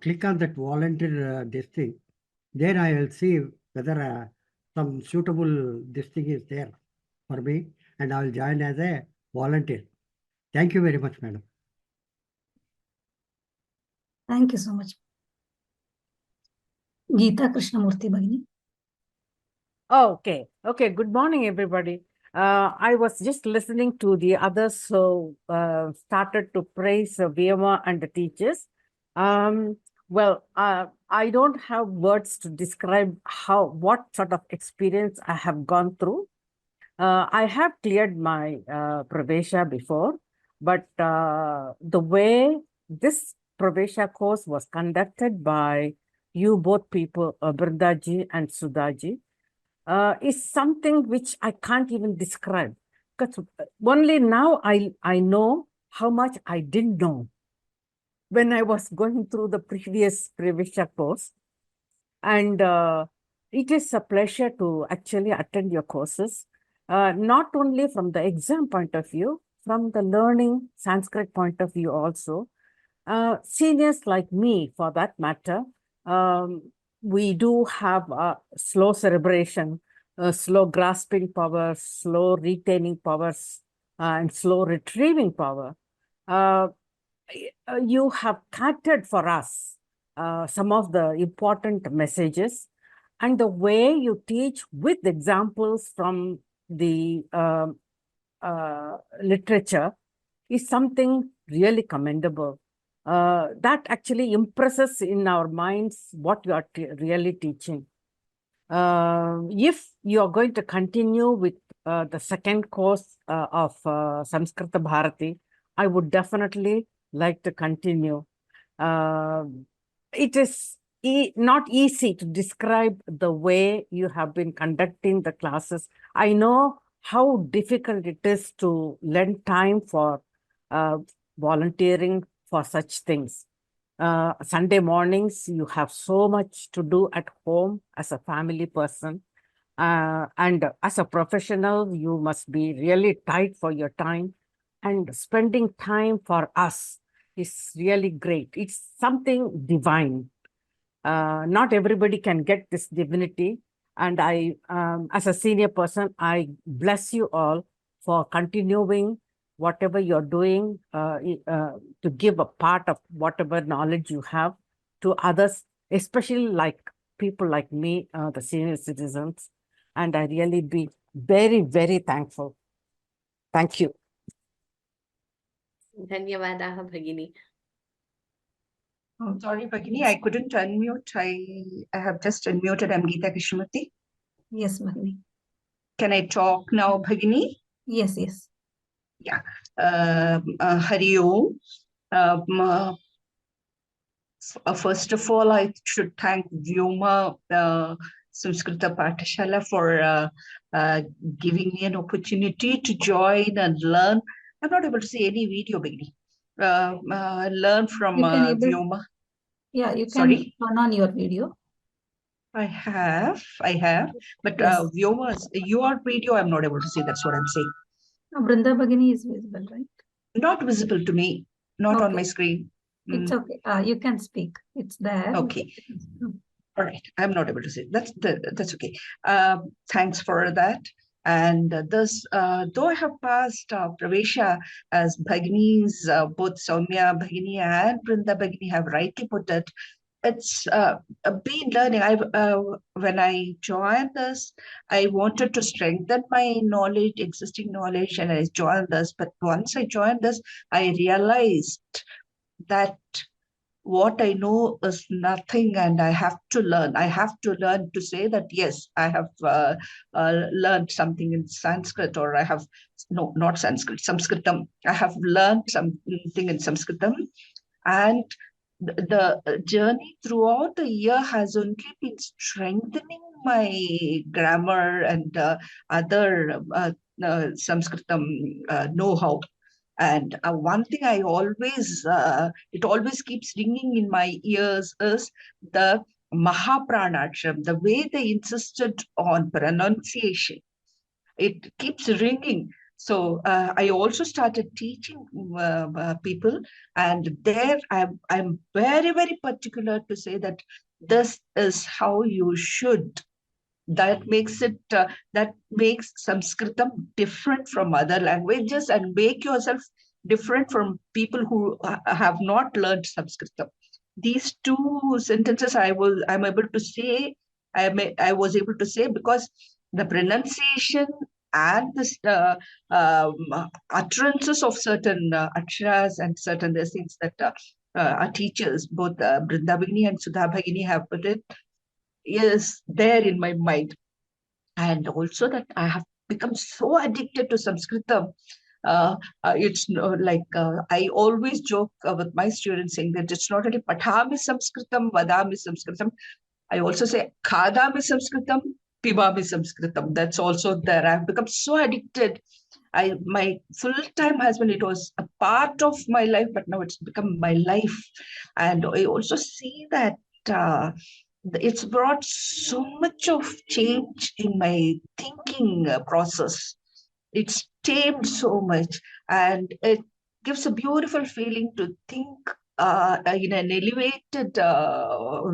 S7: click on that volunteer this thing. Then I will see whether some suitable this thing is there for me, and I will join as a volunteer. Thank you very much, madam.
S2: Thank you so much. Geeta Krishnamurthy Bhagini.
S8: Okay. Good morning, everybody. I was just listening to the others who started to praise Vyoma and the teachers. Well, I don't have words to describe what sort of experience I have gone through. I have cleared my Pravesha before, but the way this Pravesha course was conducted by you both people, Brindaji and Sudhaji, is something which I can't even describe. Because only now I know how much I didn't know when I was going through the previous Pravesha course. And it is a pleasure to actually attend your courses, not only from the exam point of view, from the learning Sanskrit point of view also. Seniors like me, for that matter, we do have slow cerebration, slow grasping power, slow retaining powers, and slow retrieving power. You have catered for us some of the important messages, and the way you teach with examples from the literature is something really commendable. That actually impresses in our minds what you are really teaching. If you are going to continue with the second course of Samskrita Bharati, I would definitely like to continue. It is not easy to describe the way you have been conducting the classes. I know how difficult it is to lend time for volunteering for such things. Sunday mornings, you have so much to do at home as a family person. And as a professional, you must be really tight for your time. And spending time for us is really great. It's something divine. Not everybody can get this divinity. And I, as a senior person, I bless you all for continuing whatever you're doing to give a part of whatever knowledge you have to others, especially like people like me, the senior citizens. And I really be very, very thankful. Thank you.
S1: Dhanyavadaha Bhagini.
S9: Oh, sorry, Bhagini, I couldn't unmute. I have just unmuted. I'm Geeta Krishnamurthy.
S2: Yes, Bhagini.
S9: Can I talk now, Bhagini?
S2: Yes, yes.
S9: Yeah. Hari Om. First of all, I should thank vyoma-samskrta-pathasala for giving me an opportunity to join and learn. I'm not able to see any video, Bhagini. Learn from Vyoma.
S2: Yeah, you can
S9: Sorry?
S2: turn on your video.
S9: I have, but
S2: Yes.
S9: Vyoma's, your video, I'm not able to see. That's what I'm saying.
S2: No, Brunda Bhagini is visible, right?
S9: Not visible to me, not on my screen.
S2: It's okay. You can speak. It's there.
S9: Okay. All right. I'm not able to see. That's okay. Thanks for that. And thus, though I have passed Pravesha, as Bhagini's, both Soumya Bhagini and Brunda Bhagini have rightly put it, it's been learning. When I joined this, I wanted to strengthen my knowledge, existing knowledge, and I joined this. But once I joined this, I realized that what I know is nothing, and I have to learn. I have to learn to say that, yes, I have learned something in Sanskrit, or I have, no, not Sanskrit, Samskritam. I have learned something in Samskritam, and the journey throughout the year has only been strengthening my grammar and other Sanskritam know-how. And one thing I always, it always keeps ringing in my ears is the Mahapranacham, the way they insisted on pronunciation. It keeps ringing. So I also started teaching people, and there I'm very, very particular to say that this is how you should. That makes it, that makes Sanskritam different from other languages and make yourself different from people who have not learned Sanskritam. These two sentences I'm able to say, I was able to say because the pronunciation and the utterances of certain aksharas and certain things that our teachers, both Brunda Bhagini and Sudha Bhagini have put it, is there in my mind. And also that I have become so addicted to Sanskritam. It's like I always joke with my students saying that it's not only Pathami Samskritam, Vadami Samskritam. I also say Khadami Samskritam, Pibami Samskritam. That's also there. I've become so addicted. My full-time husband, it was a part of my life, but now it's become my life. And I also see that it's brought so much of change in my thinking process. It's tamed so much, and it gives a beautiful feeling to think in an elevated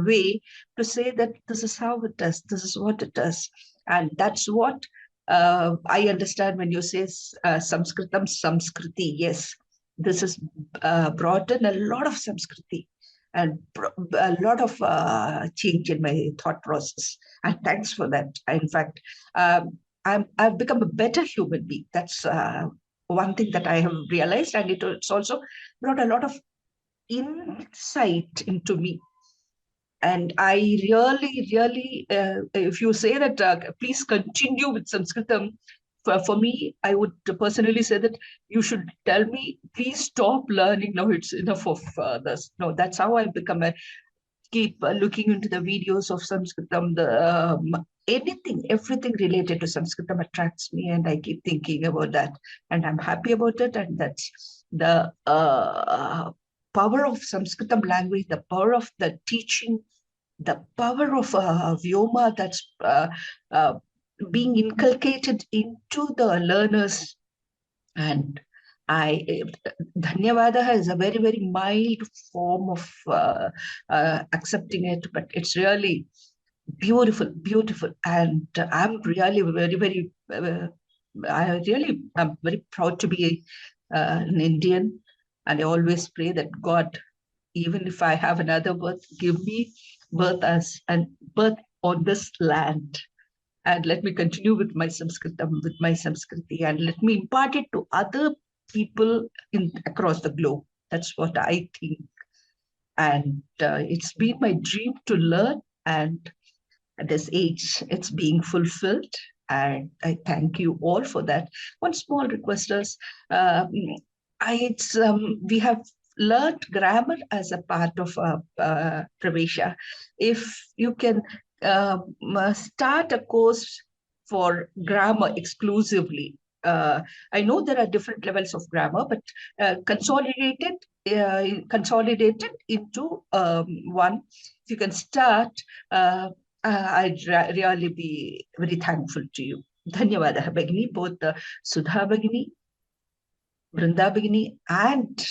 S9: way, to say that this is how it is, this is what it is. And that's what I understand when you say Samskritam, Samskriti. Yes, this has brought in a lot of Samskriti and a lot of change in my thought process. And thanks for that. In fact, I've become a better human being. That's one thing that I have realized, and it's also brought a lot of insight into me. And I really, if you say that, please continue with Sanskritam, for me, I would personally say that you should tell me, please stop learning. Now it's enough of this. No, that's how I've become keep looking into the videos of Sanskritam, everything related to Sanskritam attracts me, and I keep thinking about that, and I'm happy about it. And that's the power of Sanskritam language, the power of the teaching, the power of vyoma that's being inculcated into the learners. And Dhanyavada is a very, very mild form of accepting it, but it's really beautiful, beautiful. And I'm really very, I'm very proud to be an Indian. And I always pray that God, even if I have another birth, give me birth on this land. And let me continue with my Sanskritam, with my Samskriti, and let me impart it to other people across the globe. That's what I think. And it's been my dream to learn, and at this age, it's being fulfilled. And I thank you all for that. One small request is, we have learned grammar as a part of Pravesha. If you can start a course for grammar exclusively. I know there are different levels of grammar, but consolidated into one. If you can start, I'd really be very thankful to you. Dhanyavada Bhagini, both Sudha Bhagini, Brunda Bhagini, and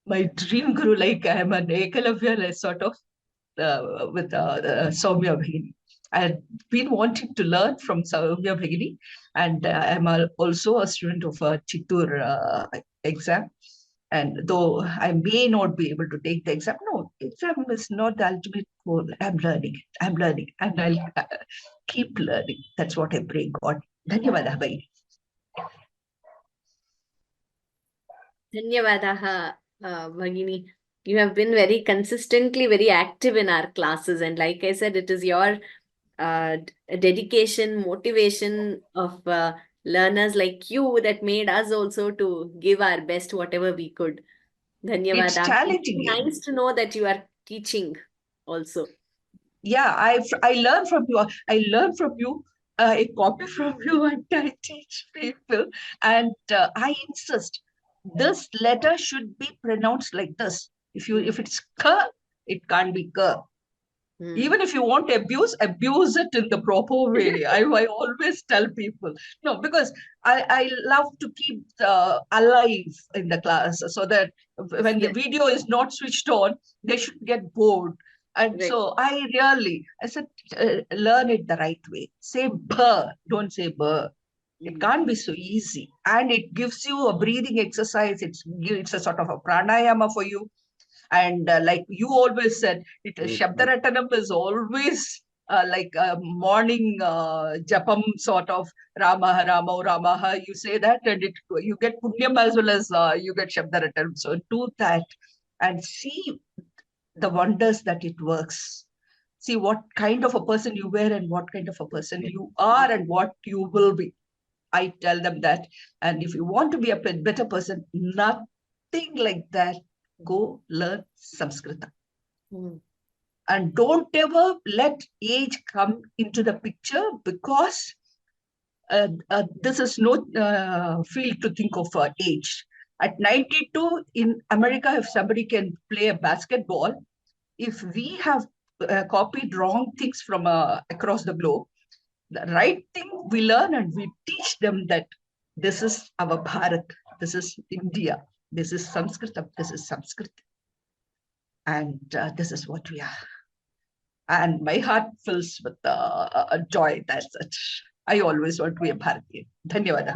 S9: my dream guru, like I am an Ekalavya sort of with Soumya Bhagini. I had been wanting to learn from Soumya Bhagini, and I'm also a student of a Chittur exam. And though I may not be able to take the exam, no, exam is not the ultimate goal. I'm learning, and I'll keep learning. That's what I pray God. Dhanyavada Bhagini.
S1: Dhanyavadaha, Bhagini. You have been very consistently very active in our classes. And like I said, it is your dedication, motivation of learners like you that made us also to give our best, whatever we could. Dhanyavada.
S9: It's challenging.
S1: Nice to know that you are teaching also.
S9: Yeah, I learn from you. I learn from you. I copy from you, and I teach people. And I insist, this letter should be pronounced like this. If it's ka, it can't be ka. Even if you want to abuse it in the proper way. I always tell people, no, because I love to keep alive in the class, so that when the video is not switched on, they should get bored. And so I said, learn it the right way. Say ba, don't say ba. It can't be so easy. And it gives you a breathing exercise. It's a sort of a pranayama for you. And like you always said, Shabdaratanam is always like a morning japam sort of Rama, Rama, Rama. You say that and you get punyam as well as you get Shabdaratam. So do that and see the wonders that it works. See what kind of a person you were and what kind of a person you are and what you will be. I tell them that. And if you want to be a better person, nothing like that. Go learn Samskrita. And don't ever let age come into the picture, because this is no field to think of age. At 92 in America, if somebody can play a basketball, if we have copied wrong things from across the globe, the right thing we learn and we teach them that this is our Bharat, this is India, this is Sanskrit, this is Sanskrit. And this is what we are. And my heart fills with joy. That's it. I always want to be a Bharatiya. Dhanyawad.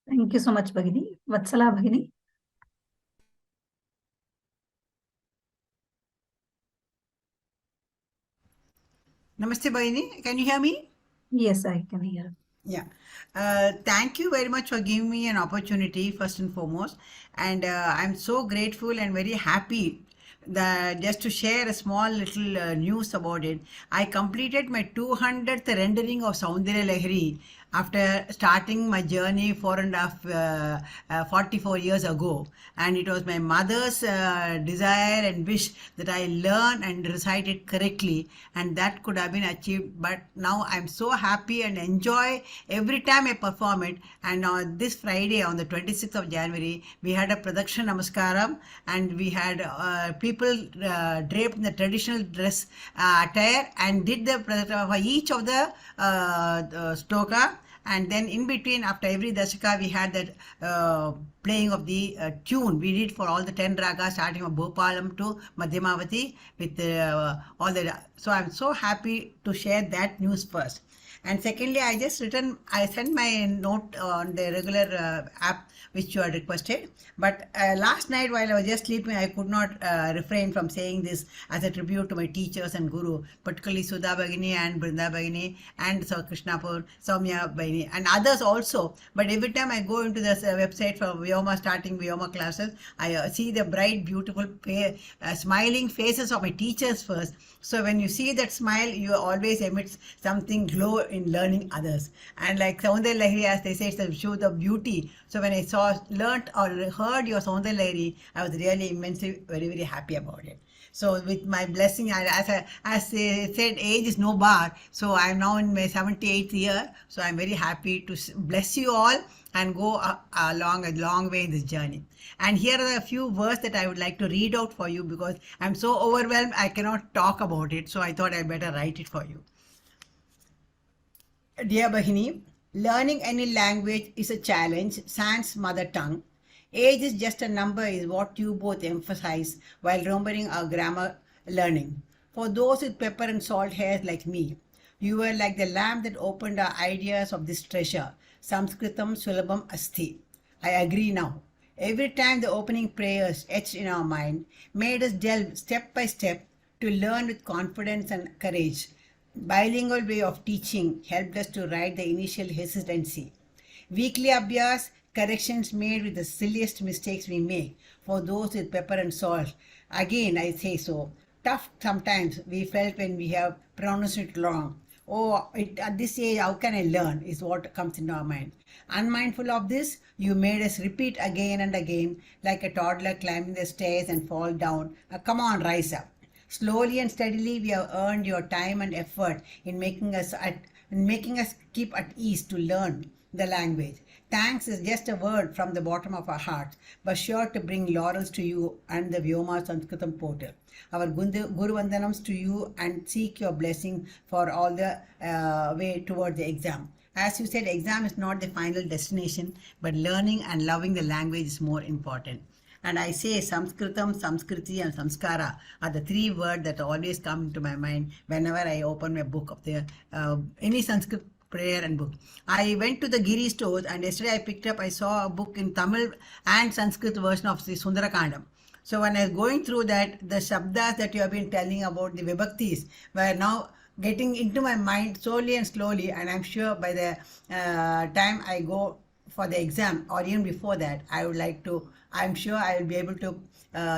S2: Thank you so much, Bhagini. Vatsala Bhagini.
S10: Namaste, Bhagini. Can you hear me?
S2: Yes, I can hear.
S10: Yeah. Thank you very much for giving me an opportunity, first and foremost. And I'm so grateful and very happy that just to share a small little news about it. I completed my 200th rendering of Saundarya Lahari after starting my journey 44 years ago. And it was my mother's desire and wish that I learn and recite it correctly, and that could have been achieved. But now I'm so happy and enjoy every time I perform it. And on this Friday, on the 26th of January, we had a Pradakshina Namaskaram, and we had people draped in the traditional dress attire and did the Pradakshina for each of the stoka. And then in between, after every dashaka, we had that playing of the tune. We did for all the 10 ragas, starting from Bhopalam to Madhyamavati with all the. So I'm so happy to share that news first. And secondly, I sent my note on the regular app which you had requested. But last night while I was just sleeping, I could not refrain from saying this as a tribute to my teachers and guru, particularly Sudha Bhagini and Brunda Bhagini and Krishnapur, Soumya Bhagini and others also. But every time I go into this website for starting Vyoma classes, I see the bright, beautiful, smiling faces of my teachers first. So when you see that smile, you always emit something glow in learning others. And like Saundarya Lahari, as they say, it's a show the beauty. So when I learnt or heard your Saundarya Lahari, I was really immensely very, very happy about it. So with my blessing, as they said, age is no bar. So I am now in my 78th year. So I'm very happy to bless you all and go along a long way in this journey. And here are a few words that I would like to read out for you, because I'm so overwhelmed I cannot talk about it. So I thought I better write it for you. Dear Bhagini, learning any language is a challenge, sans mother tongue. Age is just a number is what you both emphasize while remembering our grammar learning. For those with pepper and salt hairs like me, you were like the lamp that opened our ideas of this treasure. Samskritam Sulabham Asti. I agree now. Every time the opening prayers etched in our mind made us delve step by step to learn with confidence and courage. Bilingual way of teaching helped us to ride the initial hesitancy. Weekly abhyas, corrections made with the silliest mistakes we make for those with pepper and salt. Again, I say so. Tough sometimes we felt when we have pronounced it wrong. Oh, at this age, how can I learn is what comes into our mind. Unmindful of this, you made us repeat again and again like a toddler climbing the stairs and fall down. Come on, rise up. Slowly and steadily, we have earned your time and effort in making us keep at ease to learn the language. Thanks is just a word from the bottom of our hearts, but sure to bring laurels to you and the vyoma-samskrta portal. Our Guru Vandanams to you and seek your blessing for all the way toward the exam. As you said, exam is not the final destination, but learning and loving the language is more important. And I say Samskritam, Samskriti and Samskara are the three words that always come into my mind whenever I open my book of the any Sanskrit prayer and book. I went to the Giri stores and yesterday I saw a book in Tamil and Sanskrit version of the Sundarakandam. So when I was going through that, the shabdas that you have been telling about the vibhaktis were now getting into my mind slowly and slowly, and I'm sure by the time I go for the exam or even before that, I'm sure I will be able to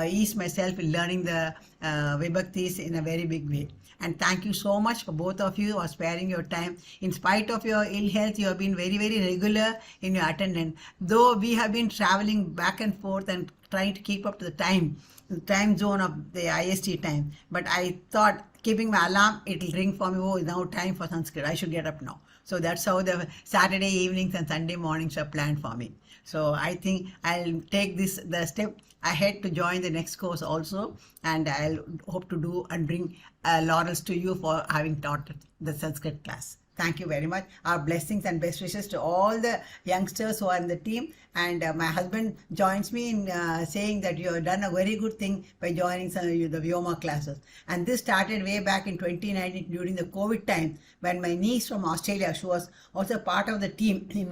S10: ease myself in learning the vibhaktis in a very big way. And thank you so much for both of you for sparing your time. In spite of your ill health, you have been very, very regular in your attendance. Though we have been traveling back and forth and trying to keep up to the time zone of the IST time. But I thought, keeping my alarm, it'll ring for me. Oh, now time for Sanskrit. I should get up now. So that's how the Saturday evenings and Sunday mornings are planned for me. So I think I'll take the step ahead to join the next course also, and I'll hope to do and bring laurels to you for having taught the Sanskrit class. Thank you very much. Our blessings and best wishes to all the youngsters who are in the team. And my husband joins me in saying that you have done a very good thing by joining the Vyoma classes. And this started way back in 2019 during the COVID time, when my niece from Australia, she was also part of the team in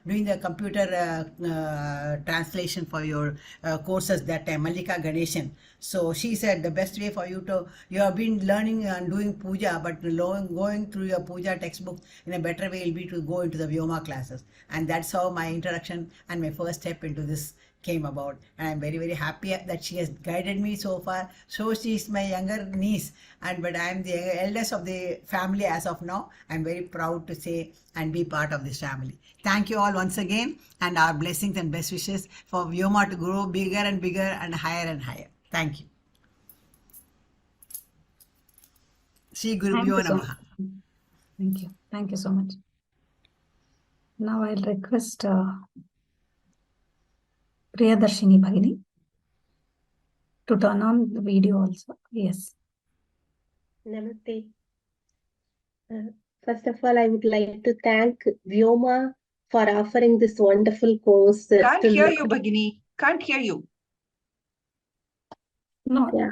S10: doing the computer translation for your courses that time, Malika Ganeshan. So she said the best way for you have been learning and doing puja, but going through your puja textbook in a better way will be to go into the Vyoma classes. And that's how my introduction and my first step into this came about. And I'm very, very happy that she has guided me so far. So she's my younger niece, but I'm the eldest of the family as of now. I'm very proud to say and be part of this family. Thank you all once again, and our blessings and best wishes for Vyoma to grow bigger and bigger and higher and higher. Thank you. Shri Gurubhyo Namaha.
S2: Thank you. Thank you so much. Now I'll request Priyadarshini Bhagini to turn on the video also. Yes.
S11: Namaste. First of all, I would like to thank Vyoma for offering this wonderful course.
S9: Can't hear you, Bhagini. Can't hear you.
S2: No,
S11: Yeah.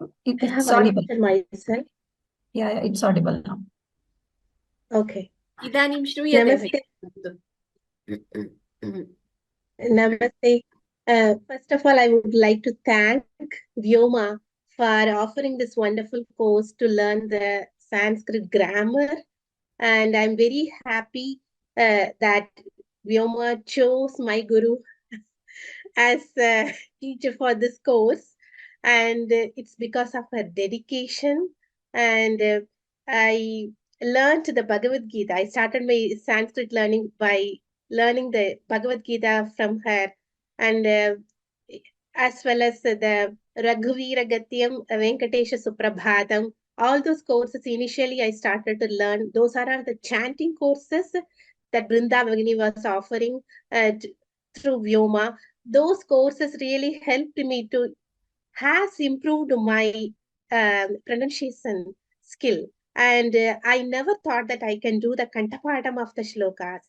S11: I
S2: it's
S11: have
S2: audible.
S11: unmuted myself.
S2: Yeah, it's audible now.
S11: Okay.
S1: Idanim shruyate.
S11: Namaste. Namaste. First of all, I would like to thank Vyoma for offering this wonderful course to learn the Sanskrit grammar. And I'm very happy that Vyoma chose my guru as a teacher for this course. And it's because of her dedication. And I learned the Bhagavad Gita. I started my Sanskrit learning by learning the Bhagavad Gita from her. And as well as the Raghuvira Gatyam, Venkatesha Suprabhatam, all those courses initially I started to learn. Those are the chanting courses that Brunda Bhagini was offering through Vyoma. Those courses really helped me to has improved my pronunciation skill. And I never thought that I can do the Kantapadam of the shlokas.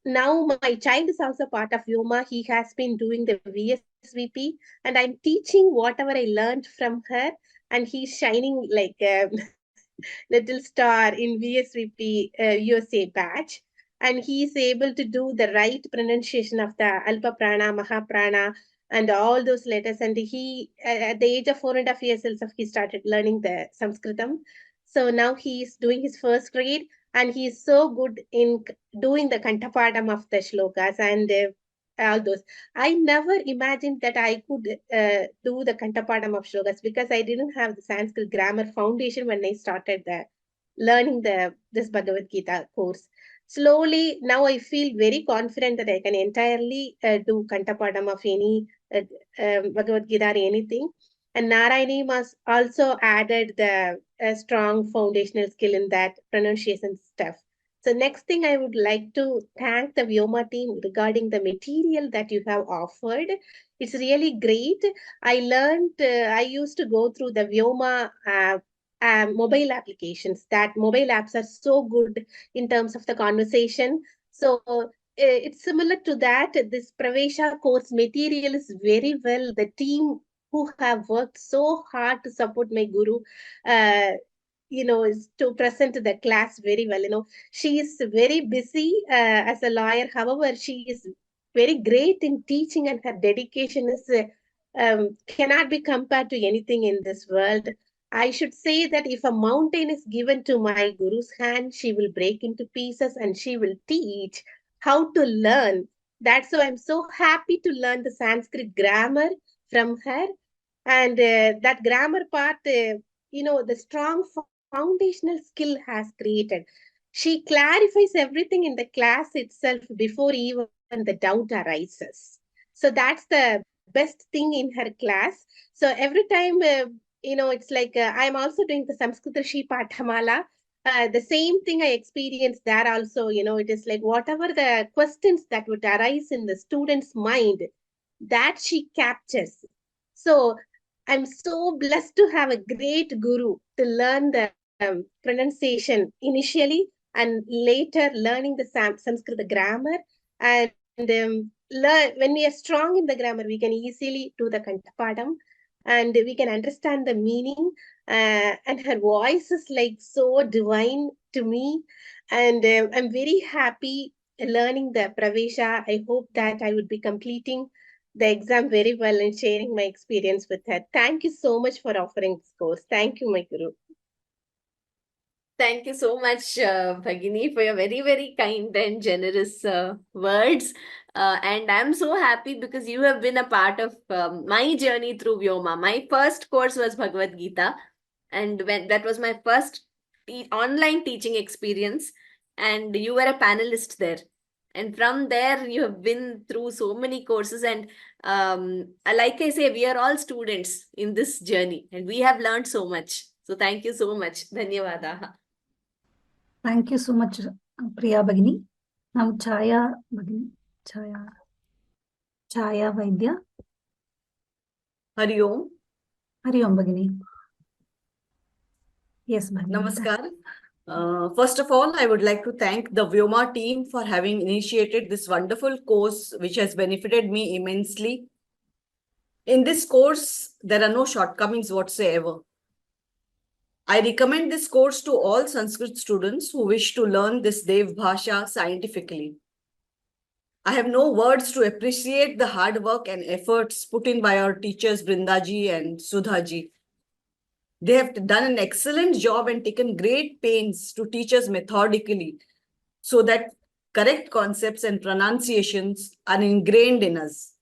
S11: Now my child is also part of Vyoma. He has been doing the VSVP, and I'm teaching whatever I learned from her, and he's shining like a little star in VSVP USA batch. And he is able to do the right pronunciation of the Alpa Prana, Maha Prana, and all those letters. And he, at the age of 4.5 years old, he started learning the Sanskritam. So now he is doing his first grade, and he is so good in doing the Kantapadam of the shlokas and all those. I never imagined that I could do the Kantapadam of shlokas because I didn't have the Sanskrit grammar foundation when I started learning this Bhagavad Gita course. Slowly, now I feel very confident that I can entirely do Kantapadam of any Bhagavad Gita or anything. And Narayani must also added the strong foundational skill in that pronunciation stuff. So next thing, I would like to thank the Vyoma team regarding the material that you have offered. It's really great. I learned, I used to go through the Vyoma mobile applications. That mobile apps are so good in terms of the conversation. So it's similar to that. This Pravesha course material is very well. The team who have worked so hard to support my guru, is to present the class very well. She is very busy as a lawyer. However, she is very great in teaching, and her dedication is cannot be compared to anything in this world. I should say that if a mountain is given to my guru's hand, she will break into pieces and she will teach how to learn. That's why I'm so happy to learn the Sanskrit grammar from her. And that grammar part, the strong foundational skill has created. She clarifies everything in the class itself before even the doubt arises. So that's the best thing in her class. So every time, it's like I'm also doing the Samskrita Pathamala. The same thing I experienced there also. It is like whatever the questions that would arise in the student's mind, that she captures. So I'm so blessed to have a great guru to learn the pronunciation initially and later learning the Sanskrit grammar. And when we are strong in the grammar, we can easily do the Kantapadam and we can understand the meaning. And her voice is like so divine to me. And I'm very happy learning the Pravesha. I hope that I would be completing the exam very well and sharing my experience with her. Thank you so much for offering this course. Thank you, my Guru.
S1: Thank you so much, Bhagini, for your very, very kind and generous words. And I'm so happy because you have been a part of my journey through Vyoma. My first course was Bhagavad Gita, and when that was my first online teaching experience, and you were a panelist there. And from there, you have been through so many courses. And like I say, we are all students in this journey, and we have learned so much. So thank you so much. Dhanyavada.
S2: Thank you so much, Priya Bhagini. Now, Chaya Bhagini. Chaya Vaidya.
S12: Hari Om.
S2: Hari Om Bhagini. Yes, Bhagini.
S12: Namaskar. First of all, I would like to thank the Vyoma team for having initiated this wonderful course, which has benefited me immensely. In this course, there are no shortcomings whatsoever. I recommend this course to all Sanskrit students who wish to learn this Dev Bhasha scientifically. I have no words to appreciate the hard work and efforts put in by our teachers Brunda ji and Sudha ji. They have done an excellent job and taken great pains to teach us methodically so that correct concepts and pronunciations are ingrained in us.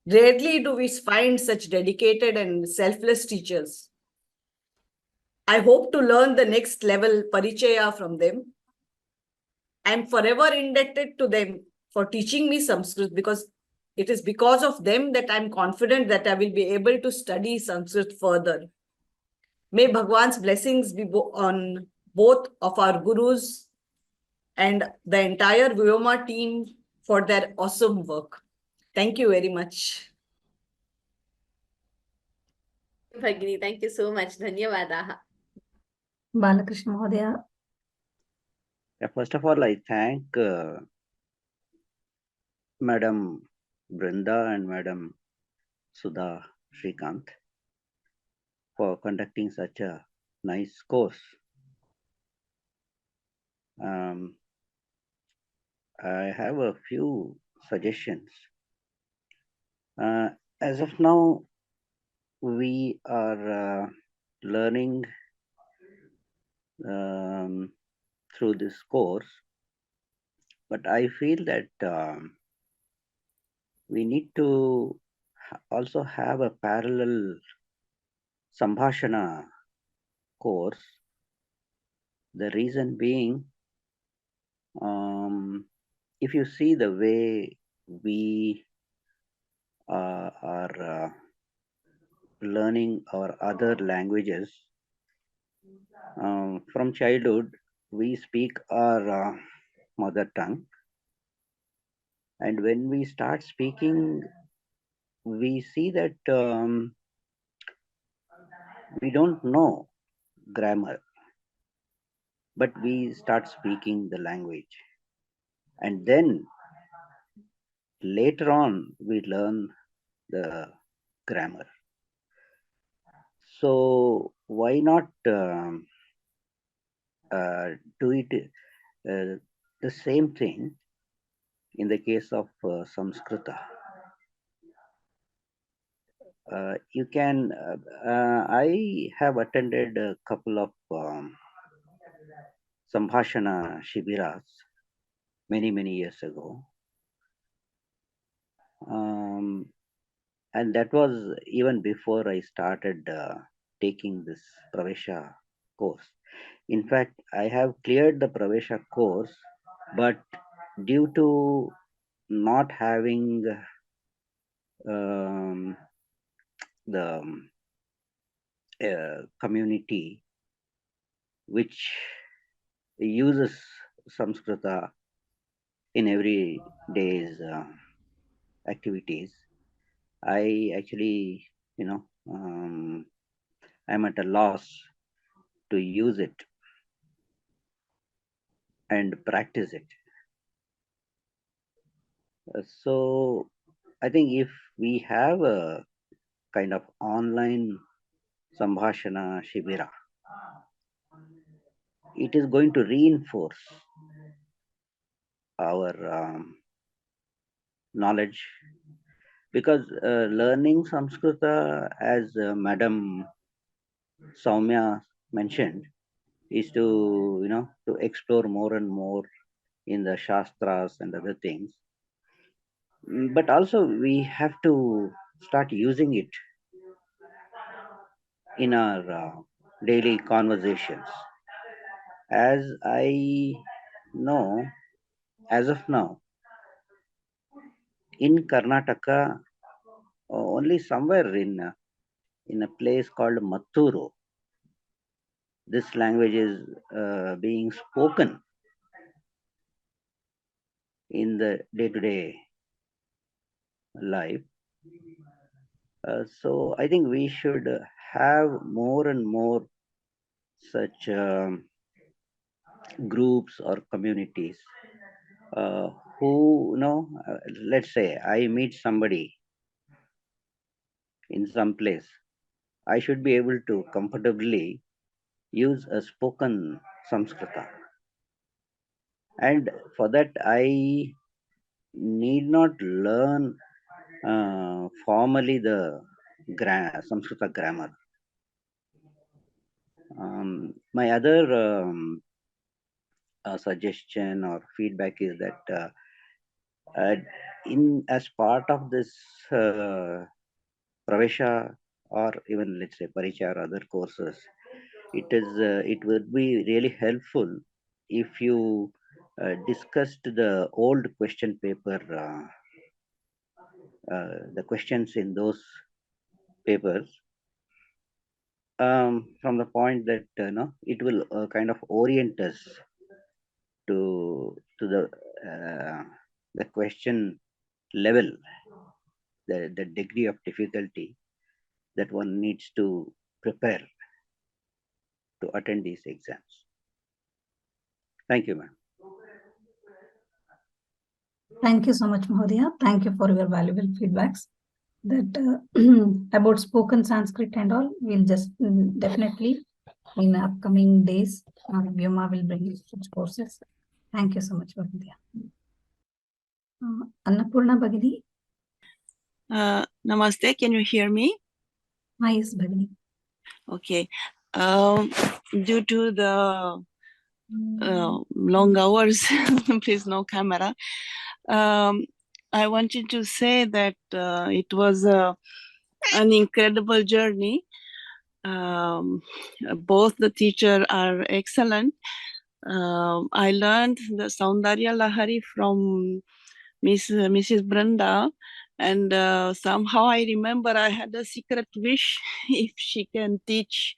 S12: Rarely do we find such dedicated and selfless teachers. I hope to learn the next level Parichaya from them. I am forever indebted to them for teaching me Sanskrit because it is because of them that I am confident that I will be able to study Sanskrit further. May Bhagwan's blessings be on both of our gurus and the entire Vyoma team for their awesome work. Thank you very much.
S1: Bhagini, thank you so much. Dhanyavadaha.
S2: Balakrishna Mahodaya.
S13: First of all, I thank Madam Brunda and Madam Sudha Shrikant for conducting such a nice course. I have a few suggestions. As of now, we are learning through this course, but I feel that we need to also have a parallel Sambhashana course. The reason being, if you see the way we are learning our other languages, from childhood, we speak our mother tongue. And when we start speaking, we see that we don't know grammar, but we start speaking the language. And then later on, we learn the grammar. So why not do it the same thing in the case of Samskrita? you can, I have attended a couple of Sambhashana Shibiras many years ago. And that was even before I started taking this Pravesha course. In fact, I have cleared the Pravesha course, but due to not having the community which uses Samskrita in every day's activities, I actually, I'm at a loss to use it and practice it. So I think if we have a kind of online Sambhashana Shibira, it is going to reinforce our knowledge, because learning Samskrita, as Madam Soumya mentioned, is to to explore more and more in the Shastras and other things. But also we have to start using it in our daily conversations. As I know, as of now, in Karnataka, only somewhere in a place called Matturu, this language is being spoken in the day-to-day life. So I think we should have more and more such groups or communities who, let's say I meet somebody in some place, I should be able to comfortably use a spoken Samskrita. And for that, I need not learn formally the Samskrita grammar. My other suggestion or feedback is that in as part of this Pravesha, or even let's say Parichaya or other courses, it would be really helpful if you discussed the old question paper, the questions in those papers, from the point that it will kind of orient us to the question level, the degree of difficulty that one needs to prepare to attend these exams. Thank you, ma'am.
S2: Thank you so much, Mahodaya. Thank you for your valuable feedbacks. That about spoken Sanskrit and all, we'll just definitely in upcoming days, Vyoma will bring you such courses. Thank you so much, Mahodaya. Annapurna Bhagini.
S14: Namaste, can you hear me?
S2: Yes, Bhagini.
S14: Okay. Due to the long hours, please no camera. I wanted to say that it was an incredible journey. Both the teachers are excellent. I learned the Saundarya Lahari from Mrs. Brunda, and somehow I remember I had a secret wish if she can teach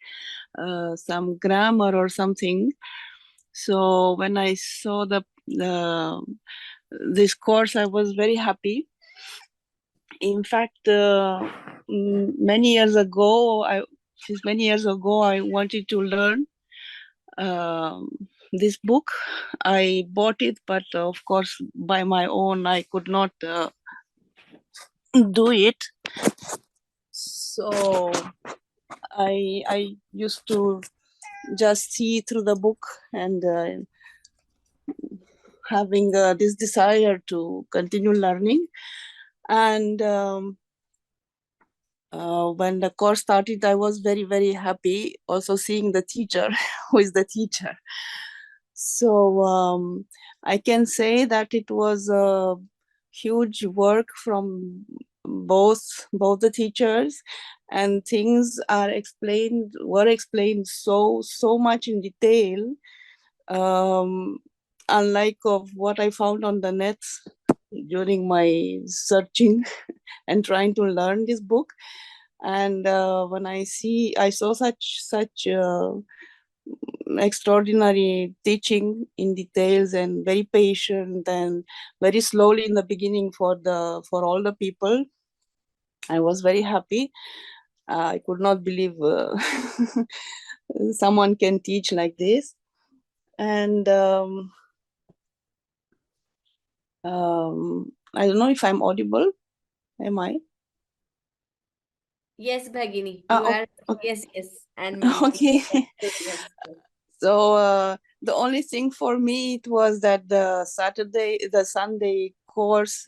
S14: some grammar or something. So when I saw this course, I was very happy. In fact, many years ago, I wanted to learn this book. I bought it, but of course, by my own, I could not do it. So I used to just see through the book and having this desire to continue learning. And when the course started, I was very, very happy also seeing the teacher, who is the teacher. So I can say that it was a huge work from both the teachers, and things were explained so much in detail, unlike of what I found on the net during my searching and trying to learn this book. And when I saw such extraordinary teaching in details, and very patient and very slowly in the beginning for all the people, I was very happy. I could not believe someone can teach like this. And I don't know if I'm audible. Am I?
S1: Yes, Bhagini,
S14: Ah,
S1: you are.
S14: okay.
S1: Yes. And my
S14: Okay.
S1: yes.
S14: So the only thing for me, it was that the Sunday course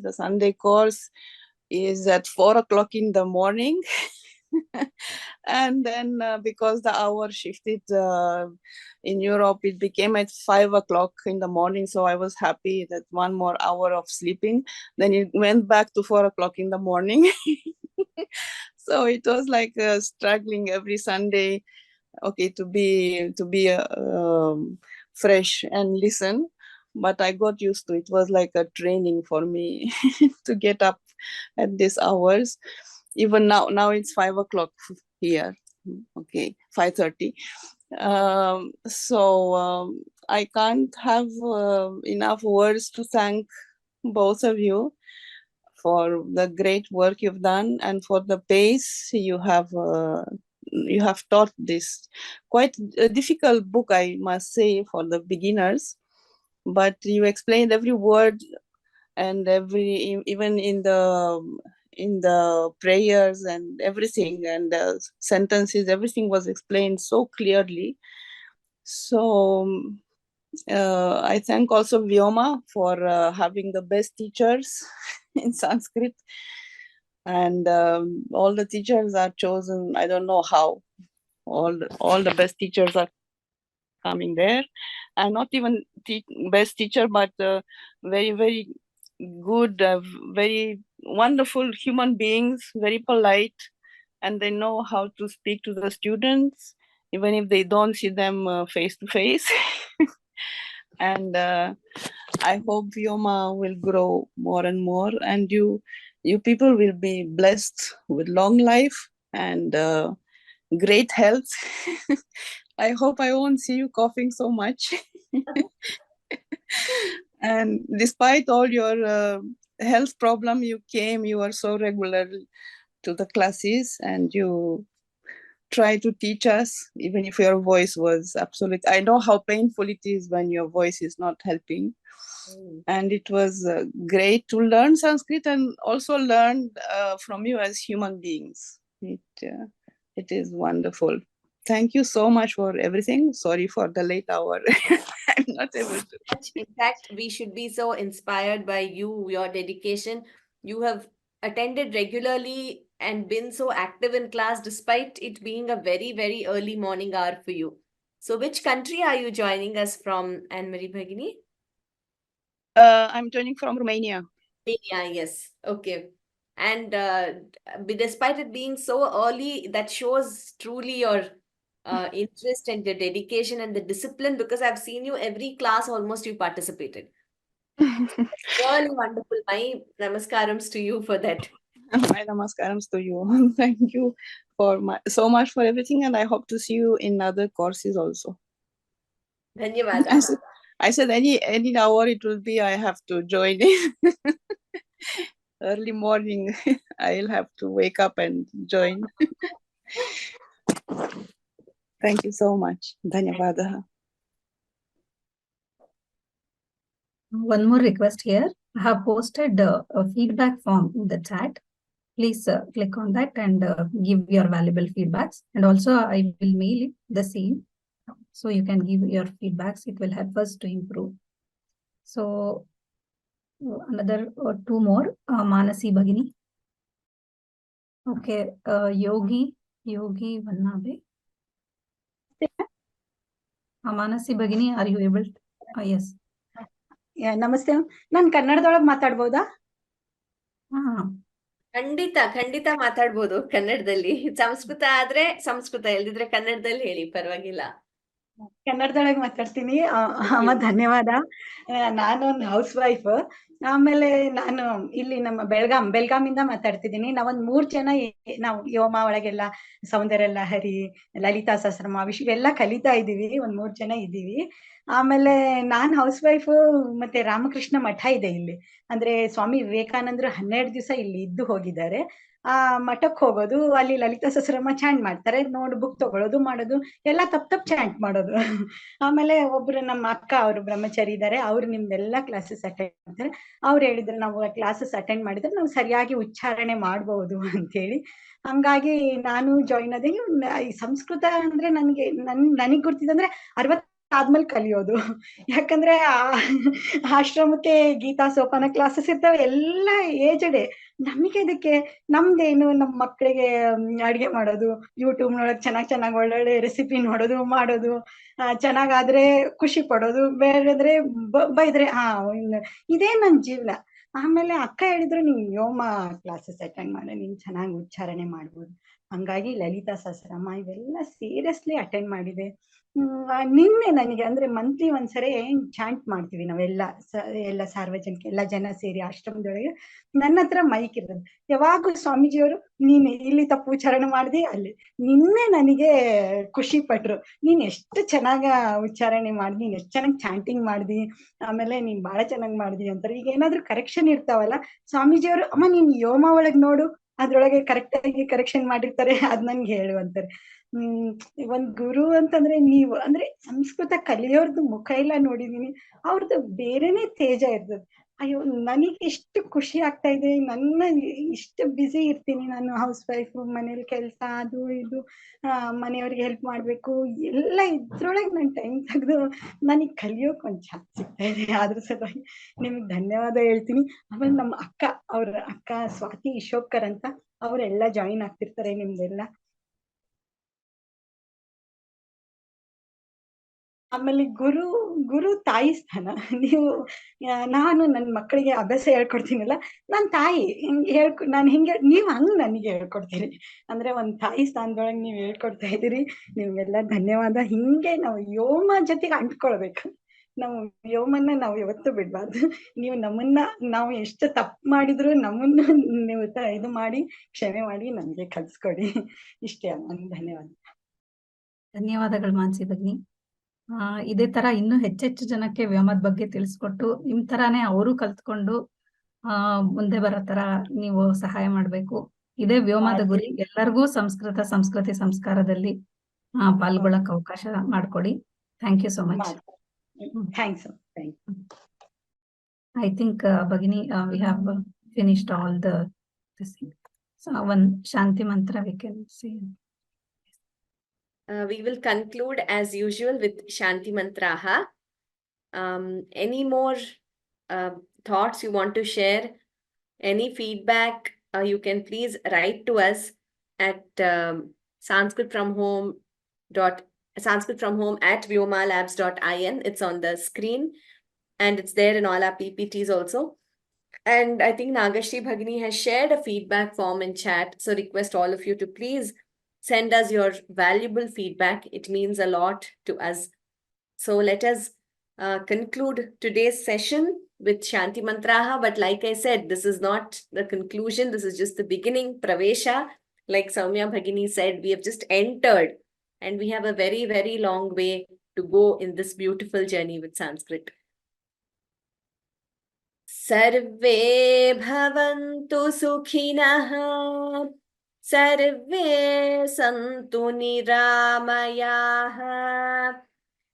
S14: is at 4 o'clock in the morning. And then because the hour shifted in Europe, it became at 5 o'clock in the morning. So I was happy that one more hour of sleeping. Then it went back to 4 o'clock in the morning. So it was like struggling every Sunday, okay, to be fresh and listen. But I got used to it. It was like a training for me to get up at these hours. Even now it's 5 o'clock here. Okay, 5:30. So I can't have enough words to thank both of you for the great work you've done, and for the pace you have taught this quite a difficult book, I must say, for the beginners. But you explained every word, and even in the prayers and everything, and the sentences, everything was explained so clearly. So I thank also Vyoma for having the best teachers in Sanskrit. And all the teachers are chosen, I don't know how. All the best teachers are coming there, and not even best teacher, but very, very good, very wonderful human beings, very polite, and they know how to speak to the students, even if they don't see them face to face. And I hope Vyoma will grow more and more, and you people will be blessed with long life and great health. I hope I won't see you coughing so much. And despite all your health problem, you are so regular to the classes, and you try to teach us, even if your voice was absolute. I know how painful it is when your voice is not helping. And it was great to learn Sanskrit, and also learn from you as human beings. It is wonderful. Thank you so much for everything. Sorry for the late hour. I'm not able to.
S1: In fact, we should be so inspired by you, your dedication. You have attended regularly and been so active in class despite it being a very, very early morning hour for you. So, which country are you joining us from, Anne-Marie Bhagini?
S14: I'm joining from Romania.
S1: Romania, yes. Okay. And despite it being so early, that shows truly your interest and the dedication and the discipline, because I've seen you every class almost you participated. Really wonderful. My namaskarams to you for that.
S14: My namaskarams to you. Thank you so much for everything, and I hope to see you in other courses also.
S1: Dhanyavada.
S14: I said any hour it will be, I have to join in. Early morning, I'll have to wake up and join. Thank you so much. Dhanyavada.
S2: One more request here. I have posted a feedback form in the chat. Please click on that and give your valuable feedbacks. And also I will mail it the same. So you can give your feedbacks. It will help us to improve. So another two more. Manasi Bhagini. Okay, Yogi Vannabe. Manasi Bhagini, are you able to? Yes.
S15: ನಮಸ್ತೆ, ನಾನು ಕನ್ನಡದೊಳಗೆ ಮಾತಾಡ್ಬೋದಾ?
S1: ಖಂಡಿತ ಮಾತಾಡ್ಬೋದು ಕನ್ನಡದಲ್ಲಿ. ಸಂಸ್ಕೃತ ಆದ್ರೆ ಸಂಸ್ಕೃತ, ಇಲ್ದಿದ್ರೆ ಕನ್ನಡದಲ್ಲಿ ಹೇಳಿ, ಪರವಾಗಿಲ್ಲ.
S15: ಕನ್ನಡದೊಳಗೆ ಮಾತಾಡ್ತೀನಿ. ಅಮ್ಮ ಧನ್ಯವಾದ. ನಾನೊಂದು ಹೌಸ್ ವೈಫ್. ಆಮೇಲೆ ನಾನು ಇಲ್ಲಿ ನಮ್ಮ ಬೆಳಗಾಮಿಂದ ಮಾತಾಡ್ತಿದ್ದೀನಿ. ನಾವೊಂದ್ 3 ಜನ ನಾವು ವ್ಯೋಮ ಒಳಗೆಲ್ಲ ಸೌಂದರ್ಯ ಲಹರಿ, ಲಲಿತಾ ಸಹಸ್ರನಾಮ ಇವೆಲ್ಲ ಕಲಿತಾ ಇದೀವಿ. ಒಂದ್ 3 ಜನ ಇದ್ದೀವಿ. ಆಮೇಲೆ ನಾನ್ ಹೌಸ್ ವೈಫ್. ಮತ್ತೆ ರಾಮಕೃಷ್ಣ ಮಠ ಇದೆ ಇಲ್ಲಿ. ಅಂದ್ರೆ ಸ್ವಾಮಿ ವಿವೇಕಾನಂದರು 12 ದಿವಸ ಇಲ್ಲಿ ಇದ್ದು ಹೋಗಿದ್ದಾರೆ. ಆ ಮಠಕ್ಕೆ ಹೋಗೋದು, ಅಲ್ಲಿ ಲಲಿತಾ ಸಹಸ್ರನಾಮ ಚಾಂಟ್ ಮಾಡ್ತಾರೆ, ನೋಡಿ ಬುಕ್ ತಗೊಳ್ಳೋದು ಮಾಡೋದು ಎಲ್ಲ ತಪ್ಪ ಚಾಂಟ್ ಮಾಡೋದು. ಆಮೇಲೆ ಒಬ್ರು ನಮ್ಮ ಅಕ್ಕ, ಅವರು ಬ್ರಹ್ಮಚಾರಿ ಇದ್ದಾರೆ, ಅವ್ರು ನಿಮ್ದೆಲ್ಲ ಕ್ಲಾಸಸ್ ಅಟೆಂಡ್ ಮಾಡ್ತಾರೆ. ಅವ್ರು ಹೇಳಿದ್ರು ನಾವು ಕ್ಲಾಸಸ್ ಅಟೆಂಡ್ ಮಾಡಿದ್ರೆ ನಾವು ಸರಿಯಾಗಿ ಉಚ್ಚಾರಣೆ ಮಾಡಬಹುದು ಅಂತ ಹೇಳಿ. ಹಂಗಾಗಿ ನಾನು ಜಾಯಿನ್ ಆದೆ. ಈ ಸಂಸ್ಕೃತ ಅಂದ್ರೆ ನನಗ್ ಗೊತ್ತಿದಂದ್ರೆ 60 ಆದ್ಮೇಲೆ ಕಲಿಯೋದು. ಯಾಕಂದ್ರೆ ಆಶ್ರಮಕ್ಕೆ ಗೀತಾ ಸೋಪಾನ ಕ್ಲಾಸಸ್ ಇರ್ತವೆ, ಎಲ್ಲ ಏಜಡೆ. ನಮಗೆ ಅದಕ್ಕೆ ನಮ್ದೇನು, ನಮ್ಮ ಮಕ್ಕಳಿಗೆ ಅಡ್ಗೆ ಮಾಡೋದು, ಯೂಟ್ಯೂಬ್ ನೋಡಕ್ ಚೆನ್ನಾಗ್ ಒಳ್ಳೊಳ್ಳೆ ರೆಸಿಪಿ ನೋಡೋದು ಮಾಡೋದು, ಚೆನ್ನಾಗಾದ್ರೆ ಖುಷಿ ಪಡೋದು, ಬೇರೆದ್ರೆ ಬೈದ್ರೆ ಇದೇ ನನ್ ಜೀವನ. ಆಮೇಲೆ ಅಕ್ಕ ಹೇಳಿದ್ರು, ನೀನ್ ವ್ಯೋಮ ಕ್ಲಾಸಸ್ ಅಟೆಂಡ್ ಮಾಡ, ನೀನ್ ಚೆನ್ನಾಗಿ ಉಚ್ಚಾರಣೆ ಮಾಡ್ಬೋದು. ಹಂಗಾಗಿ ಲಲಿತಾ ಸಹಸ್ರನಾಮ ಇವೆಲ್ಲ ಸೀರಿಯಸ್ಲಿ ಅಟೆಂಡ್ ಮಾಡಿದೆ. ನಿನ್ನೆ ನನಗೆ ಅಂದ್ರೆ ಮಂತ್ಲಿ ಒಂದ್ಸರಿ ಚಾಂಟ್ ಮಾಡ್ತೀವಿ ನಾವೆಲ್ಲ, ಎಲ್ಲ ಸಾರ್ವಜನಿಕ ಎಲ್ಲ ಜನ ಸೇರಿ ಆಶ್ರಮದೊಳಗೆ. ನನ್ನ ಹತ್ರ ಮೈಕ್ ಇರೋದು, ಯಾವಾಗೂ ಸ್ವಾಮೀಜಿಯವರು ನೀನ್ ಇಲ್ಲಿ ತಪ್ಪು ಉಚ್ಚಾರಣೆ ಮಾಡ್ದಿ, ಅಲ್ಲಿ ನಿನ್ನೆ ನನಗೆ ಖುಷಿ ಪಟ್ರು, ನೀನ್ ಎಷ್ಟು ಚೆನ್ನಾಗ ಉಚ್ಚಾರಣೆ ಮಾಡ್ದಿ, ನೀನ್ ಎಷ್ಟು ಚೆನ್ನಾಗಿ ಚಾಂಟಿಂಗ್ ಮಾಡ್ದಿ, ಆಮೇಲೆ ನೀನ್ ಬಹಳ ಚೆನ್ನಾಗ್ ಮಾಡ್ದಿ ಅಂತಾರೆ. ಈಗ ಏನಾದ್ರು ಕರೆಕ್ಷನ್ ಇರ್ತಾವಲ್ಲ, ಸ್ವಾಮೀಜಿಯವರು ಅಮ್ಮ ನೀನ್ ವ್ಯೋಮ ಒಳಗ್ ನೋಡು, ಅದ್ರೊಳಗೆ ಕರೆಕ್ಟ್ ಆಗಿ ಕರೆಕ್ಷನ್ ಮಾಡಿರ್ತಾರೆ, ಅದ್ ನನ್ಗೆ ಹೇಳು ಅಂತಾರೆ. ಒಂದ್ ಗುರು ಅಂತಂದ್ರೆ ನೀವು ಅಂದ್ರೆ ಸಂಸ್ಕೃತ ಕಲಿಯೋರ್ದು ಮುಖ ಎಲ್ಲ ನೋಡಿದೀನಿ, ಅವ್ರದ್ದು ಬೇರೆನೆ ತೇಜ ಇರ್ತದೆ. ಅಯ್ಯೋ ನನಗೆ ಎಷ್ಟು ಖುಷಿ ಆಗ್ತಾ ಇದೆ. ಇಷ್ಟು ಬ್ಯುಸಿ ಇರ್ತೀನಿ ನಾನು, ಹೌಸ್ ವೈಫ್, ಮನೇಲಿ ಕೆಲಸ ಅದು ಇದು, ಮನೆಯವ್ರಿಗೆ ಹೆಲ್ಪ್ ಮಾಡ್ಬೇಕು, ಎಲ್ಲ ಇದ್ರೊಳಗೆ ನನ್ ಟೈಮ್ ತೆಗೆದು ನನಗ್ ಕಲಿಯೋಕ್ ಒಂದ್ ಚಾನ್ಸ್ ಸಿಗ್ತಾ ಇದೆ. ಅದ್ರ ಸಲುವಾಗಿ ನಿಮ್ಗೆ ಧನ್ಯವಾದ ಹೇಳ್ತೀನಿ. ಆಮೇಲೆ ನಮ್ಮ ಅವ್ರ ಅಕ್ಕ ಸ್ವಾತಿ ಇಶೋಕರ್ ಅಂತ, ಅವರೆಲ್ಲ ಜಾಯಿನ್ ಆಗ್ತಿರ್ತಾರೆ ನಿಮ್ದೆಲ್ಲ. ಆಮೇಲೆ ಗುರು ತಾಯಿ ಸ್ಥಾನ. ನೀವು ನಾನು ನನ್ನ ಮಕ್ಕಳಿಗೆ ಅಭ್ಯಾಸ ಹೇಳ್ಕೊಡ್ತೀನಲ್ಲ, ನನ್ ತಾಯಿ ನಾನು ಹಿಂಗೆ, ನೀವ್ ಹಂಗ್ ನನಗೆ ಹೇಳ್ಕೊಡ್ತೀರಿ. ಅಂದ್ರೆ ಒಂದ್ ತಾಯಿ ಸ್ಥಾನದೊಳಗೆ ನೀವ್ ಹೇಳ್ಕೊಡ್ತಾ ಇದೀರಿ. ನಿಮ್ಗೆಲ್ಲ ಧನ್ಯವಾದ. ಹಿಂಗೆ ನಾವು ವ್ಯೋಮ ಜೊತೆಗೆ ಅಂಟ್ಕೊಳ್ಬೇಕು. ನಾವು ವ್ಯೋಮನ್ನ ನಾವು ಯಾವತ್ತೂ ಬಿಡ್ಬಾರ್ದು. ನೀವು ನಾವು ಎಷ್ಟು ತಪ್ಪು ಮಾಡಿದ್ರು ನಮ್ಮನ್ನ ನೀವು ಇದು ಮಾಡಿ ಕ್ಷಮೆ ಮಾಡಿ ನಮ್ಗೆ ಕಲ್ಸ್ಕೊಡಿ. ಇಷ್ಟೇ ಅಮ್ಮ, ಧನ್ಯವಾದ.
S2: ಧನ್ಯವಾದಗಳು ಮಾನಸಿ ಭಗಿನಿ. ಇದೇ ತರ ಇನ್ನೂ ಹೆಚ್ಚೆಚ್ಚು ಜನಕ್ಕೆ ವ್ಯೋಮದ ಬಗ್ಗೆ ತಿಳಿಸ್ಕೊಟ್ಟು ನಿಮ್ ತರಾನೇ ಅವರು ಕಲ್ತ್ಕೊಂಡು ಮುಂದೆ ಬರೋ ತರ ನೀವು ಸಹಾಯ ಮಾಡ್ಬೇಕು. ಇದೇ ವ್ಯೋಮದ ಗುರಿ. ಎಲ್ಲರಿಗೂ ಸಂಸ್ಕೃತಿ ಸಂಸ್ಕಾರದಲ್ಲಿ ಪಾಲ್ಗೊಳ್ಳಕ್ ಅವಕಾಶ ಮಾಡ್ಕೊಡಿ. Thank you so much.
S15: Thanks.
S2: I think Bhagini, we have finished all this thing. So one Shanti mantra we can say.
S1: We will conclude as usual with Shanti Mantraha. Any more thoughts you want to share? Any feedback? You can please write to us at sanskritfromhome@vyomalabs.in. It's on the screen and it's there in all our PPTs also. And I think Nagashri Bhagini has shared a feedback form in chat. So request all of you to please send us your valuable feedback. It means a lot to us. So let us conclude today's session with Shanti Mantraha. But like I said, this is not the conclusion. This is just the beginning. Pravesha, like Soumya Bhagini said, we have just entered and we have a very, very long way to go in this beautiful journey with Sanskrit. Sarve bhavantu sukhinah, सर्वे सन्तु निरामयाः,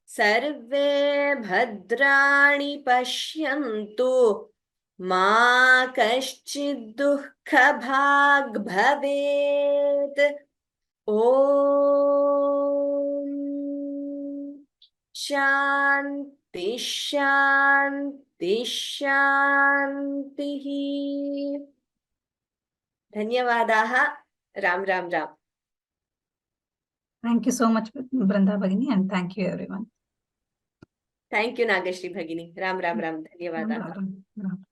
S1: सर्वे भद्राणि पश्यन्तु, मा कश्चित् दुःखभाग् भवेत्. ॐ शान्ति शान्ति शान्तिः. धन्यवादाः. Ram Ram Ram.
S2: Thank you so much, Brunda Bhagini, and thank you everyone.
S1: Thank you, Nagashri Bhagini. Ram Ram Ram.
S2: Ram,
S1: Dhanyavada.
S2: ram, ram.